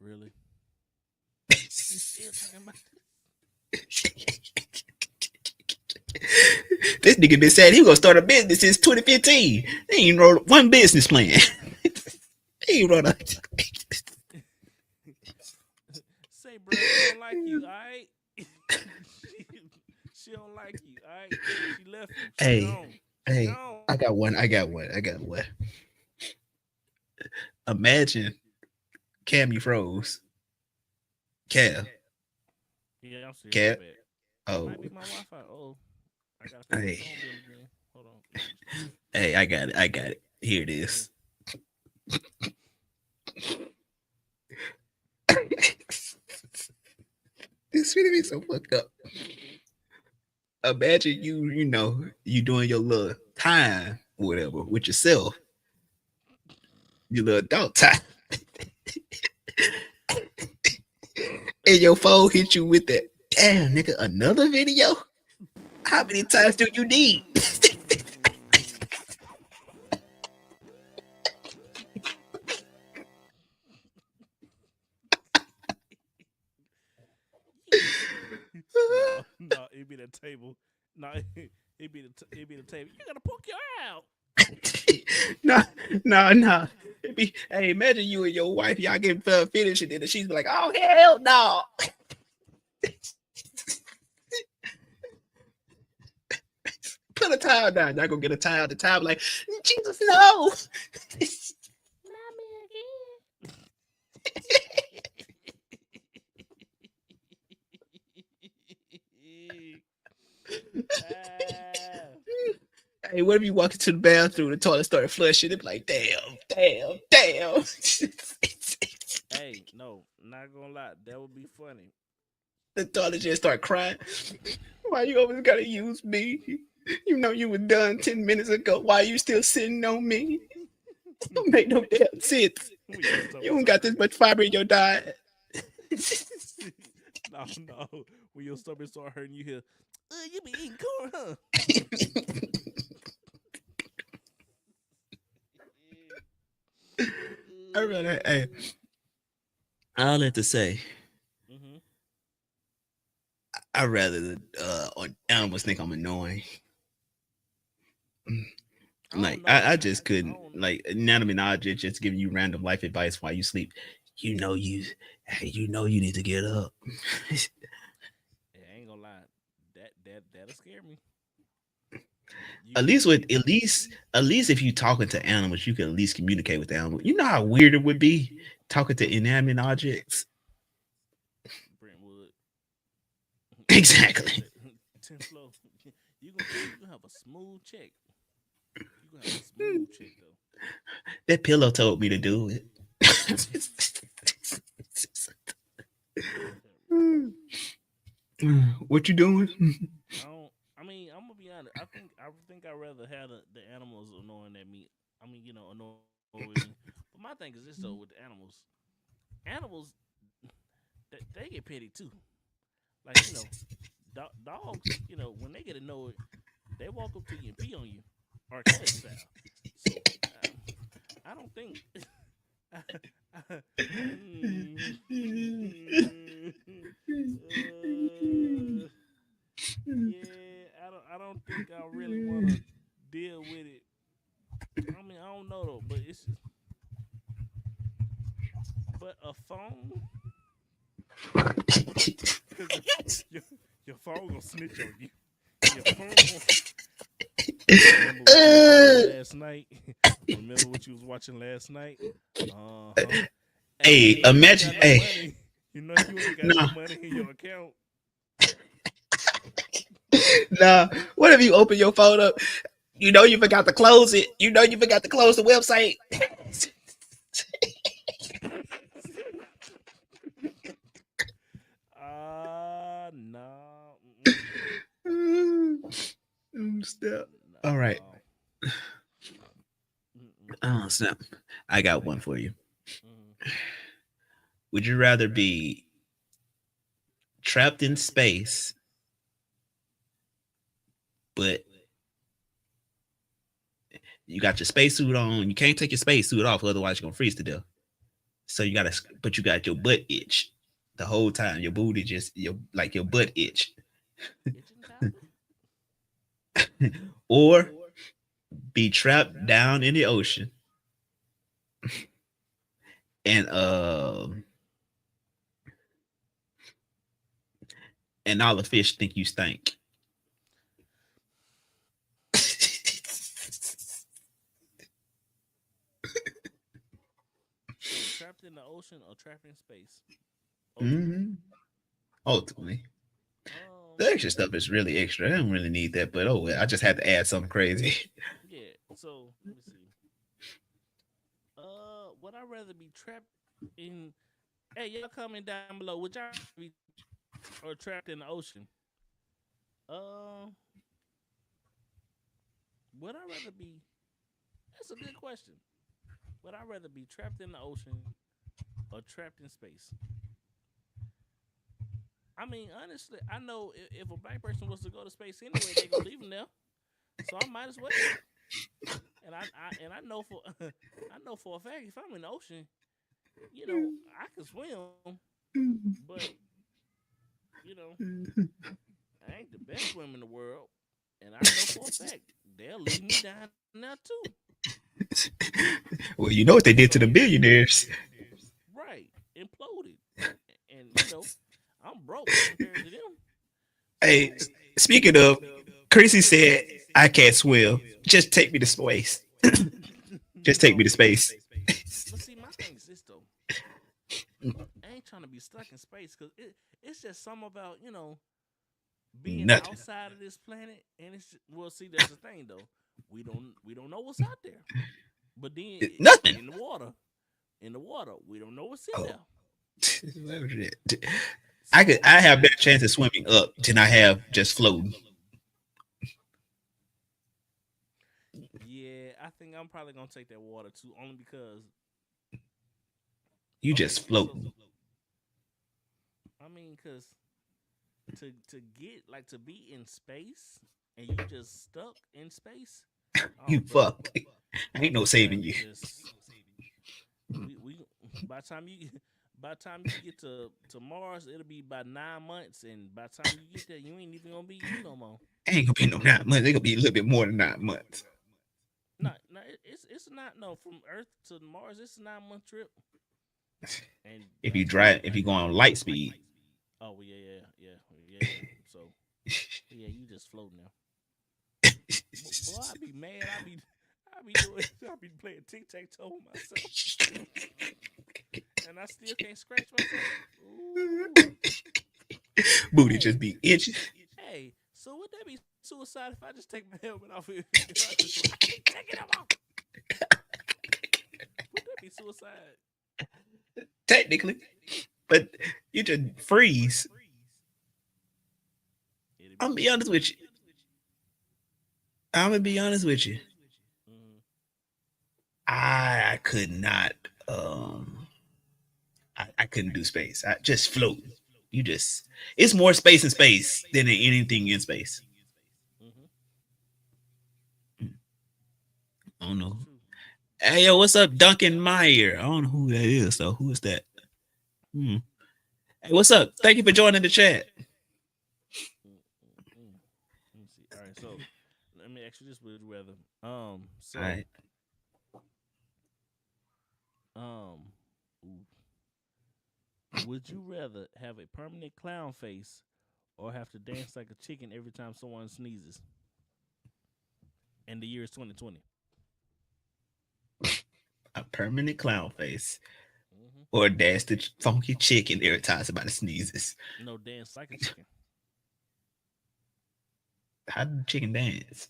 [SPEAKER 3] Really? You still talking about?
[SPEAKER 2] This nigga been saying he gonna start a business since 2015. He ain't wrote one business plan. He ain't wrote a.
[SPEAKER 3] Say, bro, she don't like you, all right? she don't like you, all right? She left you. She
[SPEAKER 2] Hey,
[SPEAKER 3] gone.
[SPEAKER 2] hey,
[SPEAKER 3] Gone.
[SPEAKER 2] I got one. Imagine Cam, you froze. Cam.
[SPEAKER 3] Yeah, I'm serious.
[SPEAKER 2] Cap.
[SPEAKER 3] Bad.
[SPEAKER 2] Oh,
[SPEAKER 3] Might be my Wi-Fi. Oh, I gotta pay my
[SPEAKER 2] hey,
[SPEAKER 3] phone bill again. Hold on.
[SPEAKER 2] hey, I got it. Here it is. This really be so fucked up. Imagine you doing your little time, or whatever, with yourself, your little adult time, and your phone hit you with that. Damn, nigga, another video? How many times do you need?
[SPEAKER 3] No, it be the table. No, it be the table. You gotta poke your eye out.
[SPEAKER 2] No. Hey, imagine you and your wife, y'all get finished, and then she's like, "Oh hell no!" Put a towel down. Y'all go get a towel. The towel like, Jesus no.
[SPEAKER 3] Not me again.
[SPEAKER 2] Hey, what if you walk into the bathroom, the toilet started flushing? It be like, damn.
[SPEAKER 3] Hey, no, not gonna lie, that would be funny.
[SPEAKER 2] The toilet just start crying. Why you always gotta use me? You know you were done 10 minutes ago. Why you still sitting on me? Don't make no damn sense. You don't got this much fiber in your diet.
[SPEAKER 3] No. When your stomach start hurting, you hear, you be eating corn, huh?
[SPEAKER 2] I rather, hey, all that to say, I rather animals think I'm annoying. Like I just couldn't like inanimate objects just giving you random life advice while you sleep. You know you need to get up.
[SPEAKER 3] Yeah, I ain't gonna lie, that'll scare me.
[SPEAKER 2] At least if you talking to animals, you can at least communicate with the animal. You know how weird it would be talking to inanimate objects.
[SPEAKER 3] Brentwood.
[SPEAKER 2] Exactly.
[SPEAKER 3] Tim Flow. You gonna have a smooth check. You gonna have a smooth check though.
[SPEAKER 2] That pillow told me to do it. What you doing?
[SPEAKER 3] I mean, I'm gonna be honest. I think I'd rather have the animals annoying at me. I mean, annoying me. But my thing is this though with the animals, they get petty too. Like dogs. When they get annoyed, they walk up to you and pee on you, or cat style. So I don't think. I don't think I really want to deal with it. I mean, I don't know though, but a phone. Your phone gonna snitch on you. Your phone last night. Remember what you was watching last night?
[SPEAKER 2] Hey, imagine. Hey,
[SPEAKER 3] you ain't got no money in your account.
[SPEAKER 2] Nah, what if you open your phone up? You know you forgot to close it. You know you forgot to close the website.
[SPEAKER 3] No.
[SPEAKER 2] Step. All right. Oh, snap. I got one for you. Would you rather be trapped in space, but You got your spacesuit on. You can't take your spacesuit off, otherwise you're gonna freeze to death. So you gotta, but you got your butt itch the whole time. Your booty just your butt itch,
[SPEAKER 3] Itching Tyler?
[SPEAKER 2] or be trapped down in the ocean and and all the fish think you stink.
[SPEAKER 3] So trapped in the ocean or trapped in space?
[SPEAKER 2] Mm-hmm. Ultimately, the
[SPEAKER 3] Um,
[SPEAKER 2] extra stuff is really extra. I don't really need that, but oh well, I just had to add something crazy.
[SPEAKER 3] yeah. So let me see. Would I rather be trapped in? Hey, y'all comment down below. Would y'all be or trapped in the ocean? Uh, would I rather be? That's a good question. Would I rather be trapped in the ocean or trapped in space? I mean, honestly, I know if a black person was to go to space anyway, they gonna leave them there. So I might as well. And I know for I know for a fact if I'm in the ocean, I can swim, but you know, I ain't the best swimmer in the world, and I know for a fact they'll leave me down there too.
[SPEAKER 2] Well, you know what they did to the
[SPEAKER 3] So
[SPEAKER 2] billionaires.
[SPEAKER 3] right, imploded, and I'm broke compared to them.
[SPEAKER 2] Hey,
[SPEAKER 3] So
[SPEAKER 2] speaking of, Chrissy said, I can't swim. Just take me to space. Just take me
[SPEAKER 3] no,
[SPEAKER 2] to space.
[SPEAKER 3] but see, my thing is this though. I ain't trying to be stuck in space because it's just something about being
[SPEAKER 2] Nothing.
[SPEAKER 3] outside of this planet, and well, see, that's the thing though. We don't know what's out there, but then
[SPEAKER 2] Nothing.
[SPEAKER 3] in the water, we don't know what's in
[SPEAKER 2] Oh.
[SPEAKER 3] there. So
[SPEAKER 2] I have better chance of swimming up than I have just floating.
[SPEAKER 3] yeah, I think I'm probably gonna take that water too, only because
[SPEAKER 2] You
[SPEAKER 3] okay,
[SPEAKER 2] just
[SPEAKER 3] so
[SPEAKER 2] floating.
[SPEAKER 3] I mean, because to get like to be in space and you just stuck in space, oh,
[SPEAKER 2] You
[SPEAKER 3] bro,
[SPEAKER 2] fucked. Ain't no saving
[SPEAKER 3] man,
[SPEAKER 2] you.
[SPEAKER 3] just we by the time you by the time you get to Mars, it'll be about 9 months, and by the time you get there, you ain't even gonna be you no more.
[SPEAKER 2] Ain't gonna be no 9 months. It's gonna be a little bit more than 9 months.
[SPEAKER 3] No, it's not no from Earth to Mars. It's a 9 month trip, and
[SPEAKER 2] If
[SPEAKER 3] by
[SPEAKER 2] you
[SPEAKER 3] the time
[SPEAKER 2] drive, if you go on light speed.
[SPEAKER 3] oh well, yeah. So yeah, you just floating now. Boy, I be mad. I be doing. I be playing tic tac toe with myself, and I still can't scratch myself. Ooh.
[SPEAKER 2] Booty just
[SPEAKER 3] Hey,
[SPEAKER 2] be itching.
[SPEAKER 3] hey. So would that be suicide if I just take my helmet off? If I just I keep taking them off. Would that be suicide?
[SPEAKER 2] Technically. But you just freeze.
[SPEAKER 3] It'd
[SPEAKER 2] I'm
[SPEAKER 3] be
[SPEAKER 2] gonna be honest with you. I'm gonna be honest with you.
[SPEAKER 3] mm-hmm.
[SPEAKER 2] I could not I couldn't do space. I just float. You just it's more space in space than anything in space.
[SPEAKER 3] Mm-hmm.
[SPEAKER 2] I don't
[SPEAKER 3] That's
[SPEAKER 2] know.
[SPEAKER 3] true.
[SPEAKER 2] Hey yo, what's up, Duncan Meyer? I don't know who that is. So who is that? Hmm. Hey, what's up? Thank you for joining the chat.
[SPEAKER 3] Mm-mm-mm. Let me see. All right, so let me ask you this: would you rather?
[SPEAKER 2] All right.
[SPEAKER 3] Um, ooh. Would you rather have a permanent clown face or have to dance like a chicken every time someone sneezes? And the year is 2020.
[SPEAKER 2] A permanent clown face.
[SPEAKER 3] Mm-hmm.
[SPEAKER 2] Or dance the funky chicken every time somebody sneezes.
[SPEAKER 3] No, dance like a chicken.
[SPEAKER 2] How did the chicken dance?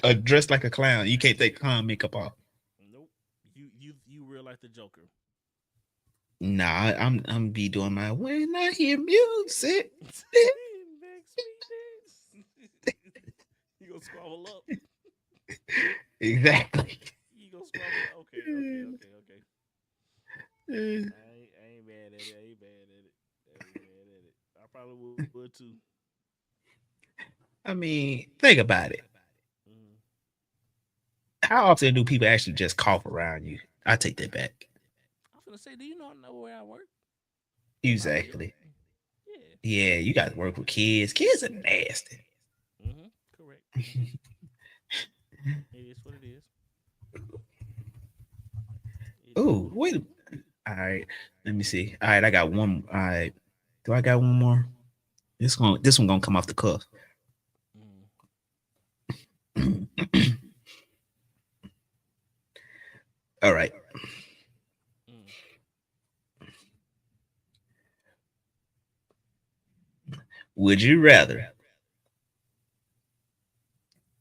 [SPEAKER 2] Or dressed like a clown. You can't take clown makeup off.
[SPEAKER 3] Nope. You real like the Joker.
[SPEAKER 2] Nah, I'm be doing my when I hear music.
[SPEAKER 3] Makes me dance. You gonna squabble up.
[SPEAKER 2] Exactly.
[SPEAKER 3] You gonna squabble up. Okay. I ain't mad at it. I ain't mad at it. I probably would too.
[SPEAKER 2] I mean, think about it.
[SPEAKER 3] Mm.
[SPEAKER 2] How often do people actually just cough around you? I take that back.
[SPEAKER 3] I'm gonna say, do you know where I work? I live.
[SPEAKER 2] Exactly.
[SPEAKER 3] Yeah.
[SPEAKER 2] Yeah, you got to work with kids. Kids are nasty.
[SPEAKER 3] Correct. It is what it is. It is
[SPEAKER 2] Oh,
[SPEAKER 3] what it
[SPEAKER 2] wait.
[SPEAKER 3] is.
[SPEAKER 2] All right. Let me see. All right, I got one. All right. Do I got one more? This one gonna come off the cuff.
[SPEAKER 3] Mm.
[SPEAKER 2] All right.
[SPEAKER 3] Mm.
[SPEAKER 2] Would you rather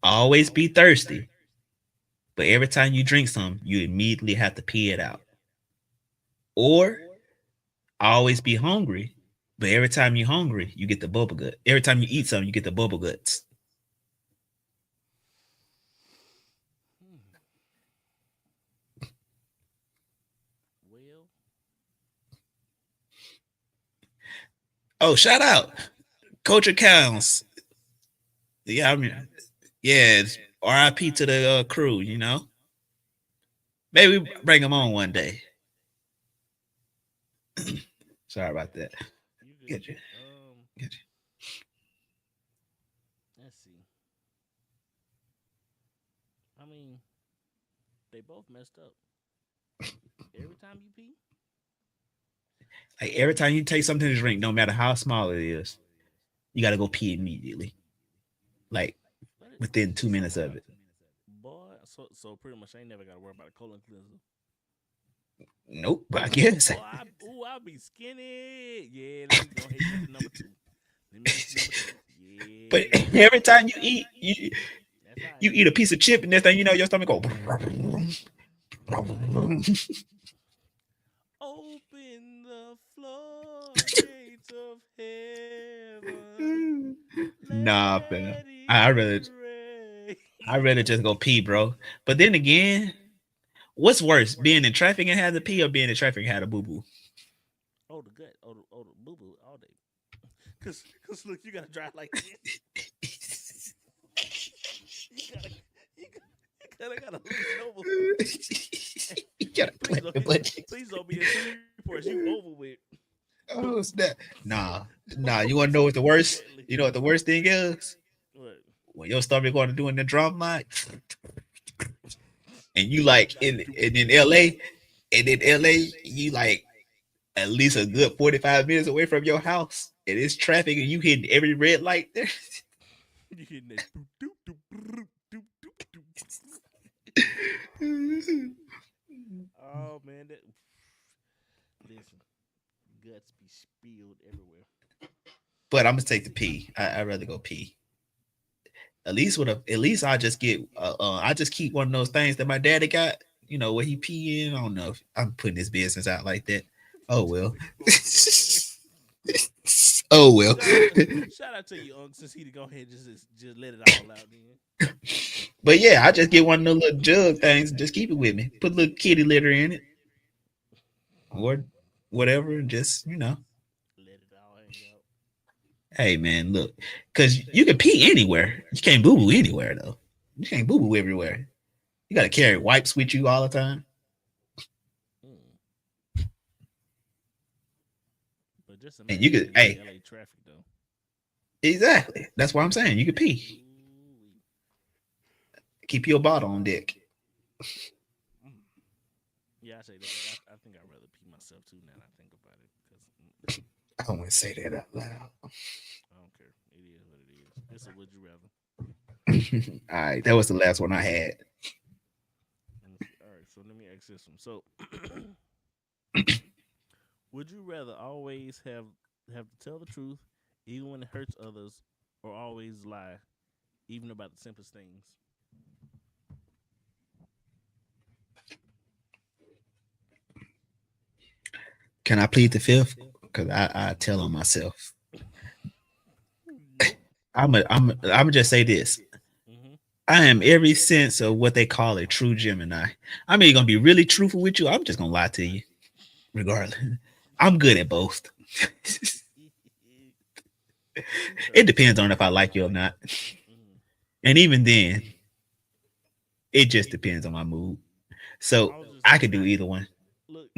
[SPEAKER 2] always be thirsty, but every time you drink some, you immediately have to pee it out? Or always be hungry, but every time you're hungry, you get the bubble gut. Every time you eat something, you get the bubble guts.
[SPEAKER 3] Hmm. Well,
[SPEAKER 2] Oh, shout out. Coach accounts. Yeah, I mean, yeah, it's RIP to the crew, you know? Maybe bring them on one day. Sorry about that.
[SPEAKER 3] you good.
[SPEAKER 2] Get you. Get you.
[SPEAKER 3] Let's see. I mean, they both messed up. Every time you pee,
[SPEAKER 2] Like every time you take something to drink, no matter how small it is, you got to go pee immediately. Like
[SPEAKER 3] but it,
[SPEAKER 2] within 2 minutes of it.
[SPEAKER 3] boy, so pretty much I ain't never got to worry about a colon cleanser.
[SPEAKER 2] Nope, I guess.
[SPEAKER 3] Boy, I'll be skinny. Yeah, let me go ahead and get the number two. Let me get the number two.
[SPEAKER 2] But
[SPEAKER 3] Yeah,
[SPEAKER 2] every time you eat,
[SPEAKER 3] that's all
[SPEAKER 2] you
[SPEAKER 3] right.
[SPEAKER 2] eat a piece of chip, and next thing you know, your stomach go.
[SPEAKER 3] That's all right. Open the floodgates of heaven.
[SPEAKER 2] Nah, fam.
[SPEAKER 3] Let
[SPEAKER 2] I
[SPEAKER 3] it
[SPEAKER 2] rather
[SPEAKER 3] rain.
[SPEAKER 2] I rather just go pee, bro. But then again, what's worse, being in traffic and have to pee, or being in traffic and have a boo boo?
[SPEAKER 3] Oh, the gut. Oh, the boo boo all day. Cause look, you gotta drive like this. You gotta, gotta lean over.
[SPEAKER 2] You gotta
[SPEAKER 3] Please
[SPEAKER 2] click the butt.
[SPEAKER 3] please don't be a Shreveport. You over with.
[SPEAKER 2] Oh snap! Nah, nah. You
[SPEAKER 3] Over
[SPEAKER 2] wanna know what the
[SPEAKER 3] so
[SPEAKER 2] worst?
[SPEAKER 3] badly.
[SPEAKER 2] You know what the worst thing is?
[SPEAKER 3] What?
[SPEAKER 2] When your stomach going to do in the drum mic, and you like in LA, and in LA, you like at least a good 45 minutes away from your house, and it's traffic, and you hitting every red light there.
[SPEAKER 3] You hitting that doop doop doop doop doop doop doop. Oh man, that listen, guts be spilled everywhere.
[SPEAKER 2] But I'm gonna take the pee. I'd rather go pee. At least I just get I just keep one of those things that my daddy got. You know where he pee in. I don't know if I'm putting his business out like that. Oh well.
[SPEAKER 3] Man.
[SPEAKER 2] Oh well.
[SPEAKER 3] Shout out to you, Unc, since he to go ahead and just let it all out then.
[SPEAKER 2] But yeah, I just get one of the little jug things and just keep it with me. Put a little kitty litter in it or whatever, and just
[SPEAKER 3] Let it all hang out.
[SPEAKER 2] Hey man, look, because you can pee anywhere. You can't boo boo anywhere though. You can't boo boo everywhere. You got to carry wipes with you all the time.
[SPEAKER 3] Mm. But just
[SPEAKER 2] And you
[SPEAKER 3] imagine
[SPEAKER 2] could,
[SPEAKER 3] being
[SPEAKER 2] hey,
[SPEAKER 3] in LA traffic though.
[SPEAKER 2] exactly. That's what I'm saying. You can pee.
[SPEAKER 3] Ooh-wee.
[SPEAKER 2] Keep your bottle on deck.
[SPEAKER 3] Mm. Yeah, I say that. I think I'd rather pee myself too now that I think about it. Because
[SPEAKER 2] I don't want to say that out loud.
[SPEAKER 3] I don't care. It is what it is. It's a would you rather.
[SPEAKER 2] All right, that was the last one I had.
[SPEAKER 3] Let me see. All right, so let me ask this one. So, would you rather always have to tell the truth, even when it hurts others, or always lie, even about the simplest things?
[SPEAKER 2] Can I plead the fifth? Because I tell on myself.
[SPEAKER 3] Nope.
[SPEAKER 2] I'm just say this.
[SPEAKER 3] Mm-hmm.
[SPEAKER 2] I am every sense of what they call a true Gemini. I'm either gonna be really truthful with you. I'm just gonna lie to you, regardless. I'm good at both. It
[SPEAKER 3] Okay.
[SPEAKER 2] depends on if I like you or not.
[SPEAKER 3] Mm-hmm.
[SPEAKER 2] And even then, it just depends on my mood. So
[SPEAKER 3] I was just
[SPEAKER 2] I could do either one.
[SPEAKER 3] look.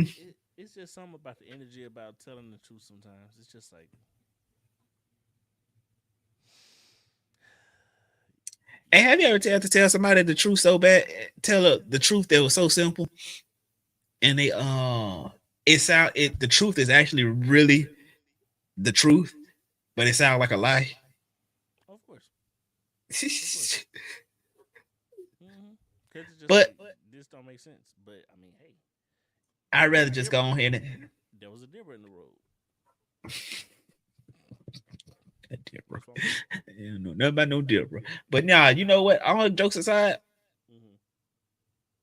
[SPEAKER 3] It's just something about the energy about telling the truth. Sometimes it's just like
[SPEAKER 2] Hey, have you ever tried to tell somebody the truth so bad? Tell the truth that was so simple, and they the truth is actually really the truth, but it sounds like a lie.
[SPEAKER 3] of course, of course. Mm-hmm. Because it's just
[SPEAKER 2] But
[SPEAKER 3] like this don't make sense. But I mean, hey,
[SPEAKER 2] I'd
[SPEAKER 3] there was
[SPEAKER 2] rather
[SPEAKER 3] a
[SPEAKER 2] just go
[SPEAKER 3] dibber.
[SPEAKER 2] on here and
[SPEAKER 3] There was a dibber in the road.
[SPEAKER 2] Deborah.
[SPEAKER 3] What's wrong with that?
[SPEAKER 2] You know nothing about no Deborah. But nah, you know what? All jokes aside,
[SPEAKER 3] Mm-hmm.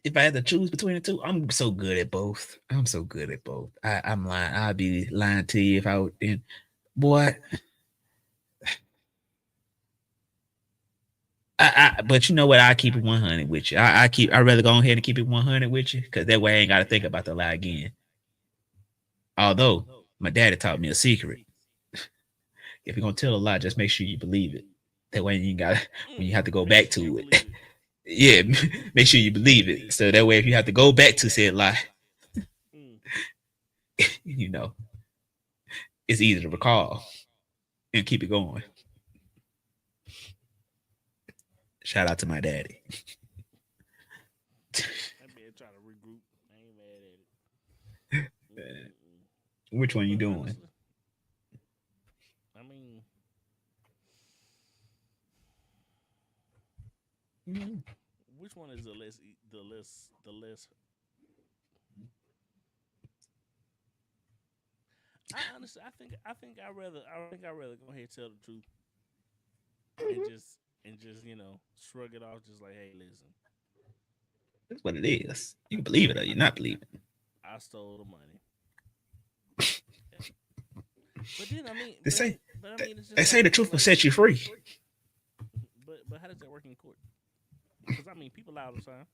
[SPEAKER 2] if I had to choose between the two, I'm so good at both. I'm so good at both. I'm lying. I'd be lying to you if I would. And boy, but you know what? I keep it 100 with you. I'd rather go ahead and keep it 100 with you because that way I ain't got to think about the lie again. Although my daddy taught me a secret: if you're gonna tell a lie, just make sure you believe it. That way you ain't got when you have to go
[SPEAKER 3] Make
[SPEAKER 2] back
[SPEAKER 3] sure you
[SPEAKER 2] to
[SPEAKER 3] believe
[SPEAKER 2] it.
[SPEAKER 3] it.
[SPEAKER 2] Yeah, make sure you believe it. So that way, if you have to go back to said lie,
[SPEAKER 3] Mm.
[SPEAKER 2] you know it's easy to recall and keep it going. Shout out to my daddy.
[SPEAKER 3] That man trying to regroup. I ain't mad at it. Mm-mm-mm.
[SPEAKER 2] Which one you
[SPEAKER 3] But
[SPEAKER 2] doing?
[SPEAKER 3] honestly, I mean, which one is the less? I think I rather go ahead and tell the truth and just shrug it off, just like, hey, listen,
[SPEAKER 2] That's what it is. You can believe it or you not believe it.
[SPEAKER 3] I stole the money. Yeah. But then I mean,
[SPEAKER 2] They say
[SPEAKER 3] it's
[SPEAKER 2] they
[SPEAKER 3] just
[SPEAKER 2] say
[SPEAKER 3] like
[SPEAKER 2] the truth will set you free.
[SPEAKER 3] but how does that work in court? Because I mean, people lie all the time.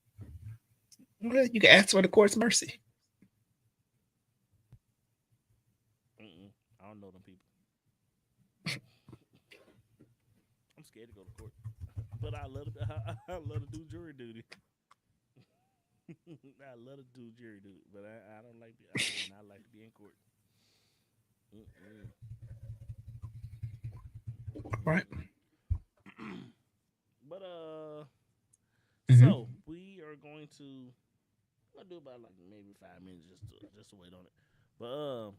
[SPEAKER 2] Well, you can ask for the court's mercy.
[SPEAKER 3] Mm-mm. I don't know them people. I'm scared to go to court, but I love to. I love to do jury duty. I love to do jury duty, but I don't like. I do not like to be in court. Mm-mm.
[SPEAKER 2] Right.
[SPEAKER 3] But
[SPEAKER 2] Mm-hmm.
[SPEAKER 3] so we are going to. I'll do about like maybe 5 minutes just to wait on it. But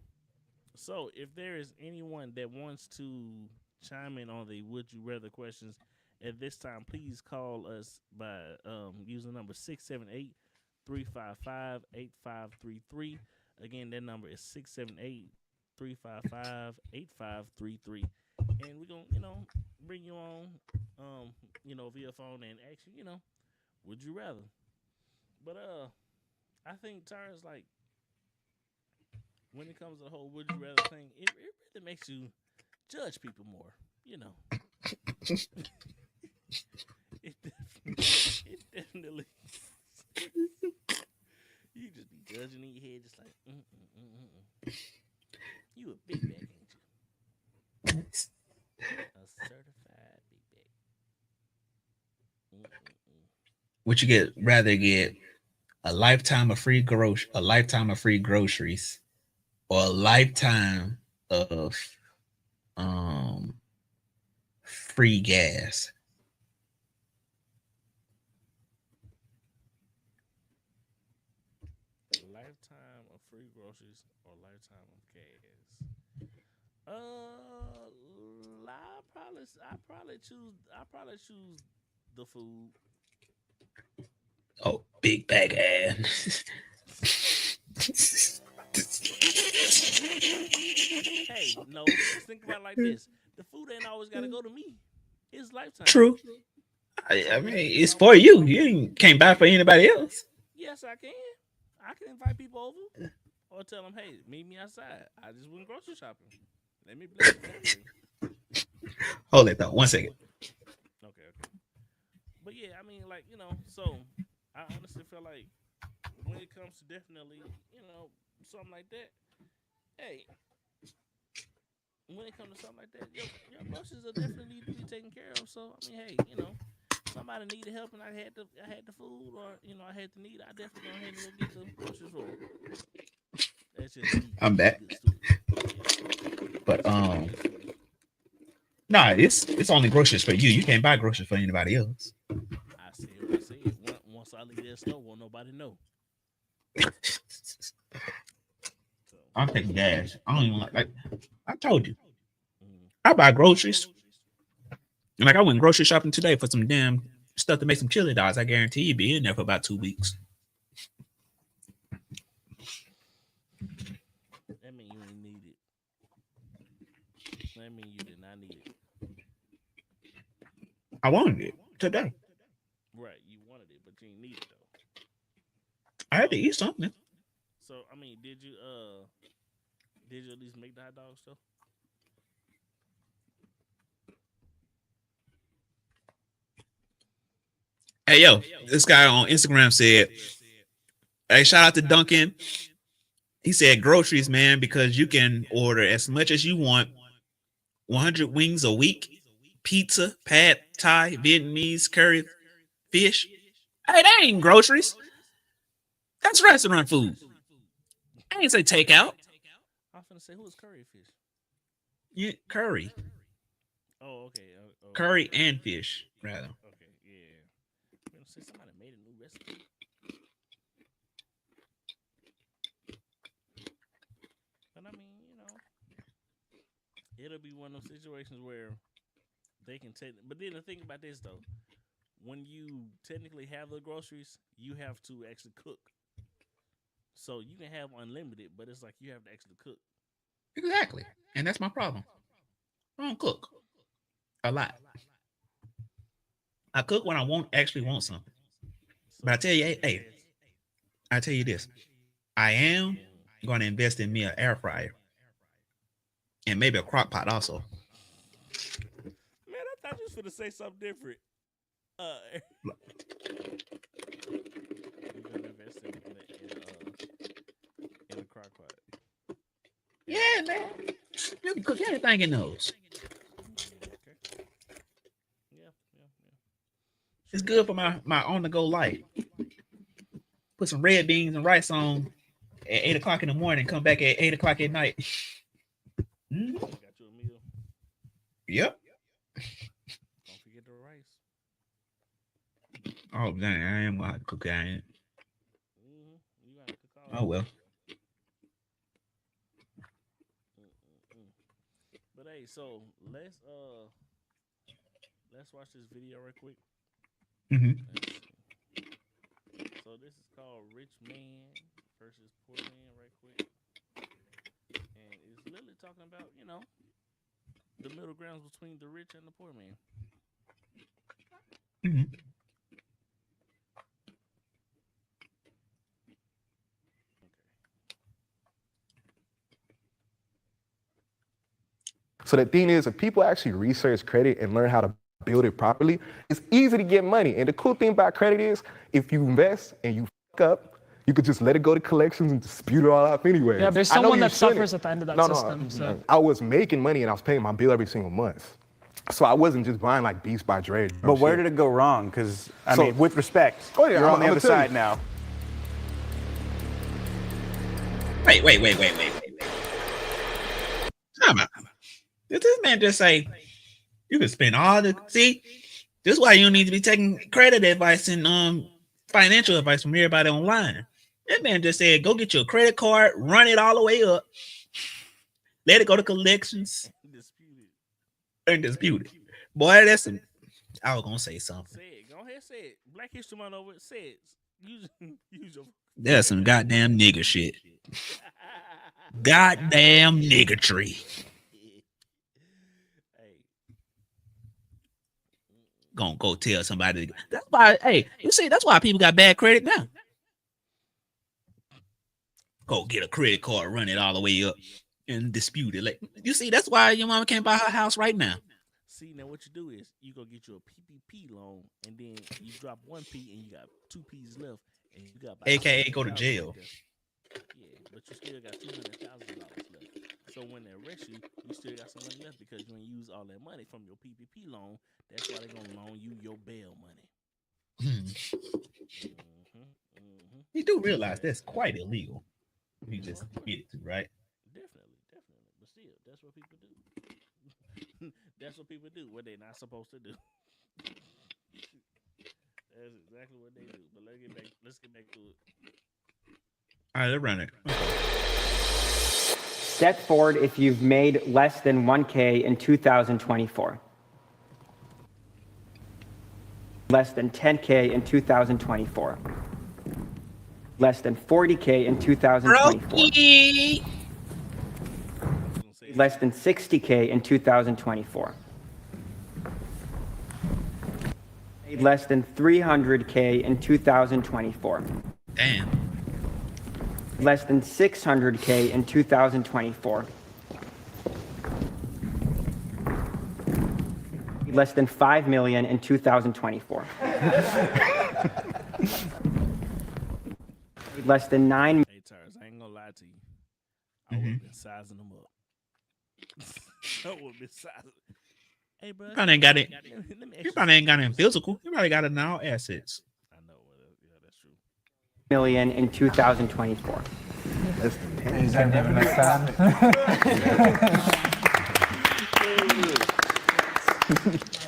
[SPEAKER 3] so if there is anyone that wants to chime in on the would you rather questions at this time, please call us by using number 678-355-8533. Again, that number is 678-355-8533. And we're gonna, bring you on via phone and ask you, would you rather? But I think Tara's like when it comes to the whole would you rather thing, it really makes you judge people more. You know, it definitely you just be judging in your head, just like you a big bag, ain't you? A certified big bag. Mm-mm-mm.
[SPEAKER 2] Would you get rather get a lifetime of free groceries, or a lifetime of um free gas?
[SPEAKER 3] Lifetime of free groceries or lifetime of gas. Uh, I probably choose the food.
[SPEAKER 2] Oh, big bag ass.
[SPEAKER 3] Hey, no, let's think about it like this. The food ain't always got to go to me. It's lifetime.
[SPEAKER 2] True. I
[SPEAKER 3] So
[SPEAKER 2] mean,
[SPEAKER 3] it's
[SPEAKER 2] it's for you. You can't buy for anybody else.
[SPEAKER 3] yes, I can. I can invite people over or tell them, hey, meet me outside. I just went grocery shopping. Let me bless your family.
[SPEAKER 2] Hold that thought. 1 second.
[SPEAKER 3] Okay, okay. But yeah, I mean, like, so I honestly feel like when it comes to definitely, something like that, hey, when it comes to something like that, your groceries are definitely need to be taken care of. So I mean, hey, somebody needed help and I had the food, or I had the need. I definitely go ahead and go get the groceries for 'em. That's just me.
[SPEAKER 2] I'm
[SPEAKER 3] being a
[SPEAKER 2] back.
[SPEAKER 3] good steward. Yeah.
[SPEAKER 2] But
[SPEAKER 3] Yes, sir.
[SPEAKER 2] nah, it's only groceries for you. You can't buy groceries for anybody else.
[SPEAKER 3] I said what I said. Once I leave that store, won't nobody know. So,
[SPEAKER 2] I'm taking gas. I don't even like I told you.
[SPEAKER 3] mm.
[SPEAKER 2] I buy groceries. And like I went grocery shopping today for some damn stuff to make some chili dogs. I guarantee you be in there for about 2 weeks.
[SPEAKER 3] That mean you ain't need it. That mean you did not need it.
[SPEAKER 2] I wanted it today.
[SPEAKER 3] Right, you wanted it, but you ain't need it though.
[SPEAKER 2] I had to eat something.
[SPEAKER 3] So I mean, did you at least make the hot dogs though?
[SPEAKER 2] Hey yo, this guy on Instagram said, "Hey, shout out to Duncan." He said groceries, man, because you can order as much as you want. 100 wings a week, pizza, pad thai, Vietnamese, curry, fish. Hey, that ain't groceries. That's restaurant food. I ain't say takeout.
[SPEAKER 3] I'm finna say, who is curry fish?
[SPEAKER 2] Yeah, curry,
[SPEAKER 3] Oh, okay.
[SPEAKER 2] curry and fish, rather.
[SPEAKER 3] Okay, yeah. I'm gonna say somebody made a new recipe. But I mean, it'll be one of those situations where they can take. But then the thing about this though, when you technically have the groceries, you have to actually cook. So you can have unlimited, but it's like you have to actually cook.
[SPEAKER 2] Exactly, and that's my problem. I don't cook a lot. I cook when I actually want something.
[SPEAKER 3] So
[SPEAKER 2] But I tell you, hey,
[SPEAKER 3] yes.
[SPEAKER 2] I tell you this: I am going to invest in me an air fryer and maybe a crock pot also.
[SPEAKER 3] Man, I thought you was gonna say something different. You're gonna invest in a crock pot.
[SPEAKER 2] Yeah, man. You can cook anything in those.
[SPEAKER 3] Okay. Yeah.
[SPEAKER 2] It's good for my on the go life. Put some red beans and rice on at 8 o'clock in the morning. Come back at 8 o'clock at night.
[SPEAKER 3] Got you a meal.
[SPEAKER 2] Yep.
[SPEAKER 3] Don't forget the rice.
[SPEAKER 2] Oh dang, I am gonna have to cook that.
[SPEAKER 3] You gotta cook all
[SPEAKER 2] Oh well.
[SPEAKER 3] Mm-mm-mm. But hey, so let's watch this video right quick.
[SPEAKER 2] Mm-hmm.
[SPEAKER 3] So this is called Rich Man versus Poor Man right quick. And it's literally talking about, the middle grounds between the rich and the poor man.
[SPEAKER 2] Mm-hmm.
[SPEAKER 4] So the thing is, if people actually research credit and learn how to build it properly, it's easy to get money. And the cool thing about credit is, if you invest and you fuck up, you could just let it go to collections and dispute it all out anyway.
[SPEAKER 5] Yeah, there's someone that suffers at the end of that system. So
[SPEAKER 4] I was making money and I was paying my bill every single month. So I wasn't just buying like Beats by Dre.
[SPEAKER 6] But where did it go wrong? Because, I mean, with respect, you're on the other side now.
[SPEAKER 2] Wait. Time out. Did this man just say you can spend all the see? This is why you don't need to be taking credit advice and financial advice from everybody online. That man just said go get your credit card, run it all the way up, let it go to collections, and dispute it. Boy, that's some. I was gonna say something.
[SPEAKER 3] Say it. Go ahead, say it. Black History Month over. Say it. Use your.
[SPEAKER 2] That's some goddamn nigger shit. Goddamn niggertry.
[SPEAKER 3] Hey.
[SPEAKER 2] Gonna go tell somebody. That's why. Hey, you see, that's why people got bad credit now. Go get a credit card, run it all the way up, and dispute it. Like you see, that's why your mama can't buy her house right now.
[SPEAKER 3] See, now what you do is you go get you a PPP loan, and then you drop 1P, and you got 2Ps left, and you got
[SPEAKER 2] AKA go to jail.
[SPEAKER 3] Right, yeah, but you still got $200,000 left. So when they arrest you, you still got some money left because you ain't use all that money from your PPP loan. That's why they gonna loan you your bail money.
[SPEAKER 2] You do realize that's quite illegal. You just get it, right?
[SPEAKER 3] Definitely. But still, that's what people do. That's what people do. What they not supposed to do. That's exactly what they do. But let's get back to it.
[SPEAKER 2] All right, let's run it.
[SPEAKER 7] Step forward if you've made less than 1K in 2024. Less than 10K in 2024. Less than 40K in 2024. Less than 60K in 2024. Made less than 300K in 2024.
[SPEAKER 2] Damn.
[SPEAKER 7] Less than 600K in 2024. Less than 5 million in 2024. Less than 9.
[SPEAKER 3] Hey, Tars, I ain't gonna lie to you. I would have been sizing them up. I would have been sizing. Hey, bro.
[SPEAKER 2] Probably ain't got it. You probably ain't got it in physical. You probably got it in all assets.
[SPEAKER 3] I know. Yeah, that's true.
[SPEAKER 7] Million in 2024.
[SPEAKER 4] Less than 10.
[SPEAKER 8] Is that never enough time?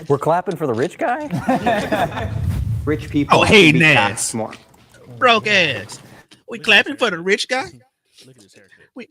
[SPEAKER 9] We're clapping for the rich guy?
[SPEAKER 7] Rich people.
[SPEAKER 2] Oh,
[SPEAKER 7] should
[SPEAKER 2] hey,
[SPEAKER 7] be
[SPEAKER 2] Nas.
[SPEAKER 7] taxed more.
[SPEAKER 2] Broke ass. We clapping for the rich guy?
[SPEAKER 3] Look at this haircut.
[SPEAKER 2] We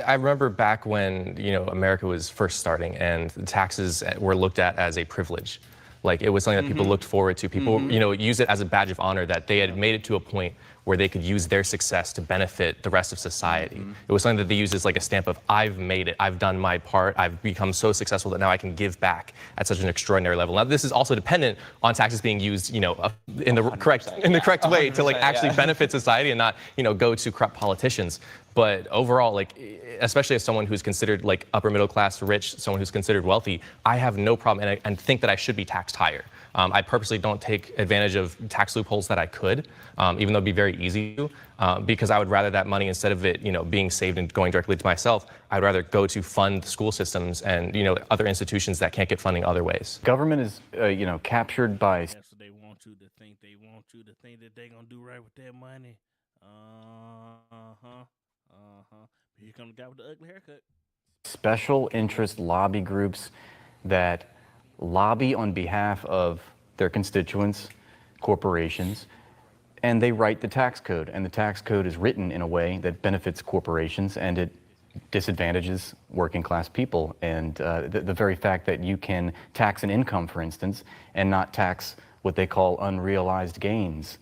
[SPEAKER 10] I remember back when, America was first starting and the taxes were looked at as a privilege. Like it was something that people looked forward to. People, use it as a badge of honor that they had made it to a point where they could use their success to benefit the rest of society. It was something that they used as like a stamp of, I've made it, I've done my part, I've become so successful that now I can give back at such an extraordinary level. Now, this is also dependent on taxes being used, in the correct way to like actually benefit society and not, go to corrupt politicians. But overall, like, especially as someone who's considered like upper middle class rich, someone who's considered wealthy, I have no problem and think that I should be taxed higher. I purposely don't take advantage of tax loopholes that I could, even though it'd be very easy to, because I would rather that money, instead of it, being saved and going directly to myself, I'd rather go to fund school systems and, other institutions that can't get funding other ways.
[SPEAKER 9] Government is, captured by.
[SPEAKER 3] That's what they want you to think. They want you to think that they're going to do right with their money. Here comes the guy with the ugly haircut.
[SPEAKER 9] Special interest lobby groups that lobby on behalf of their constituents, corporations, and they write the tax code. And the tax code is written in a way that benefits corporations and it disadvantages working class people. And the very fact that you can tax an income, for instance, and not tax what they call unrealized gains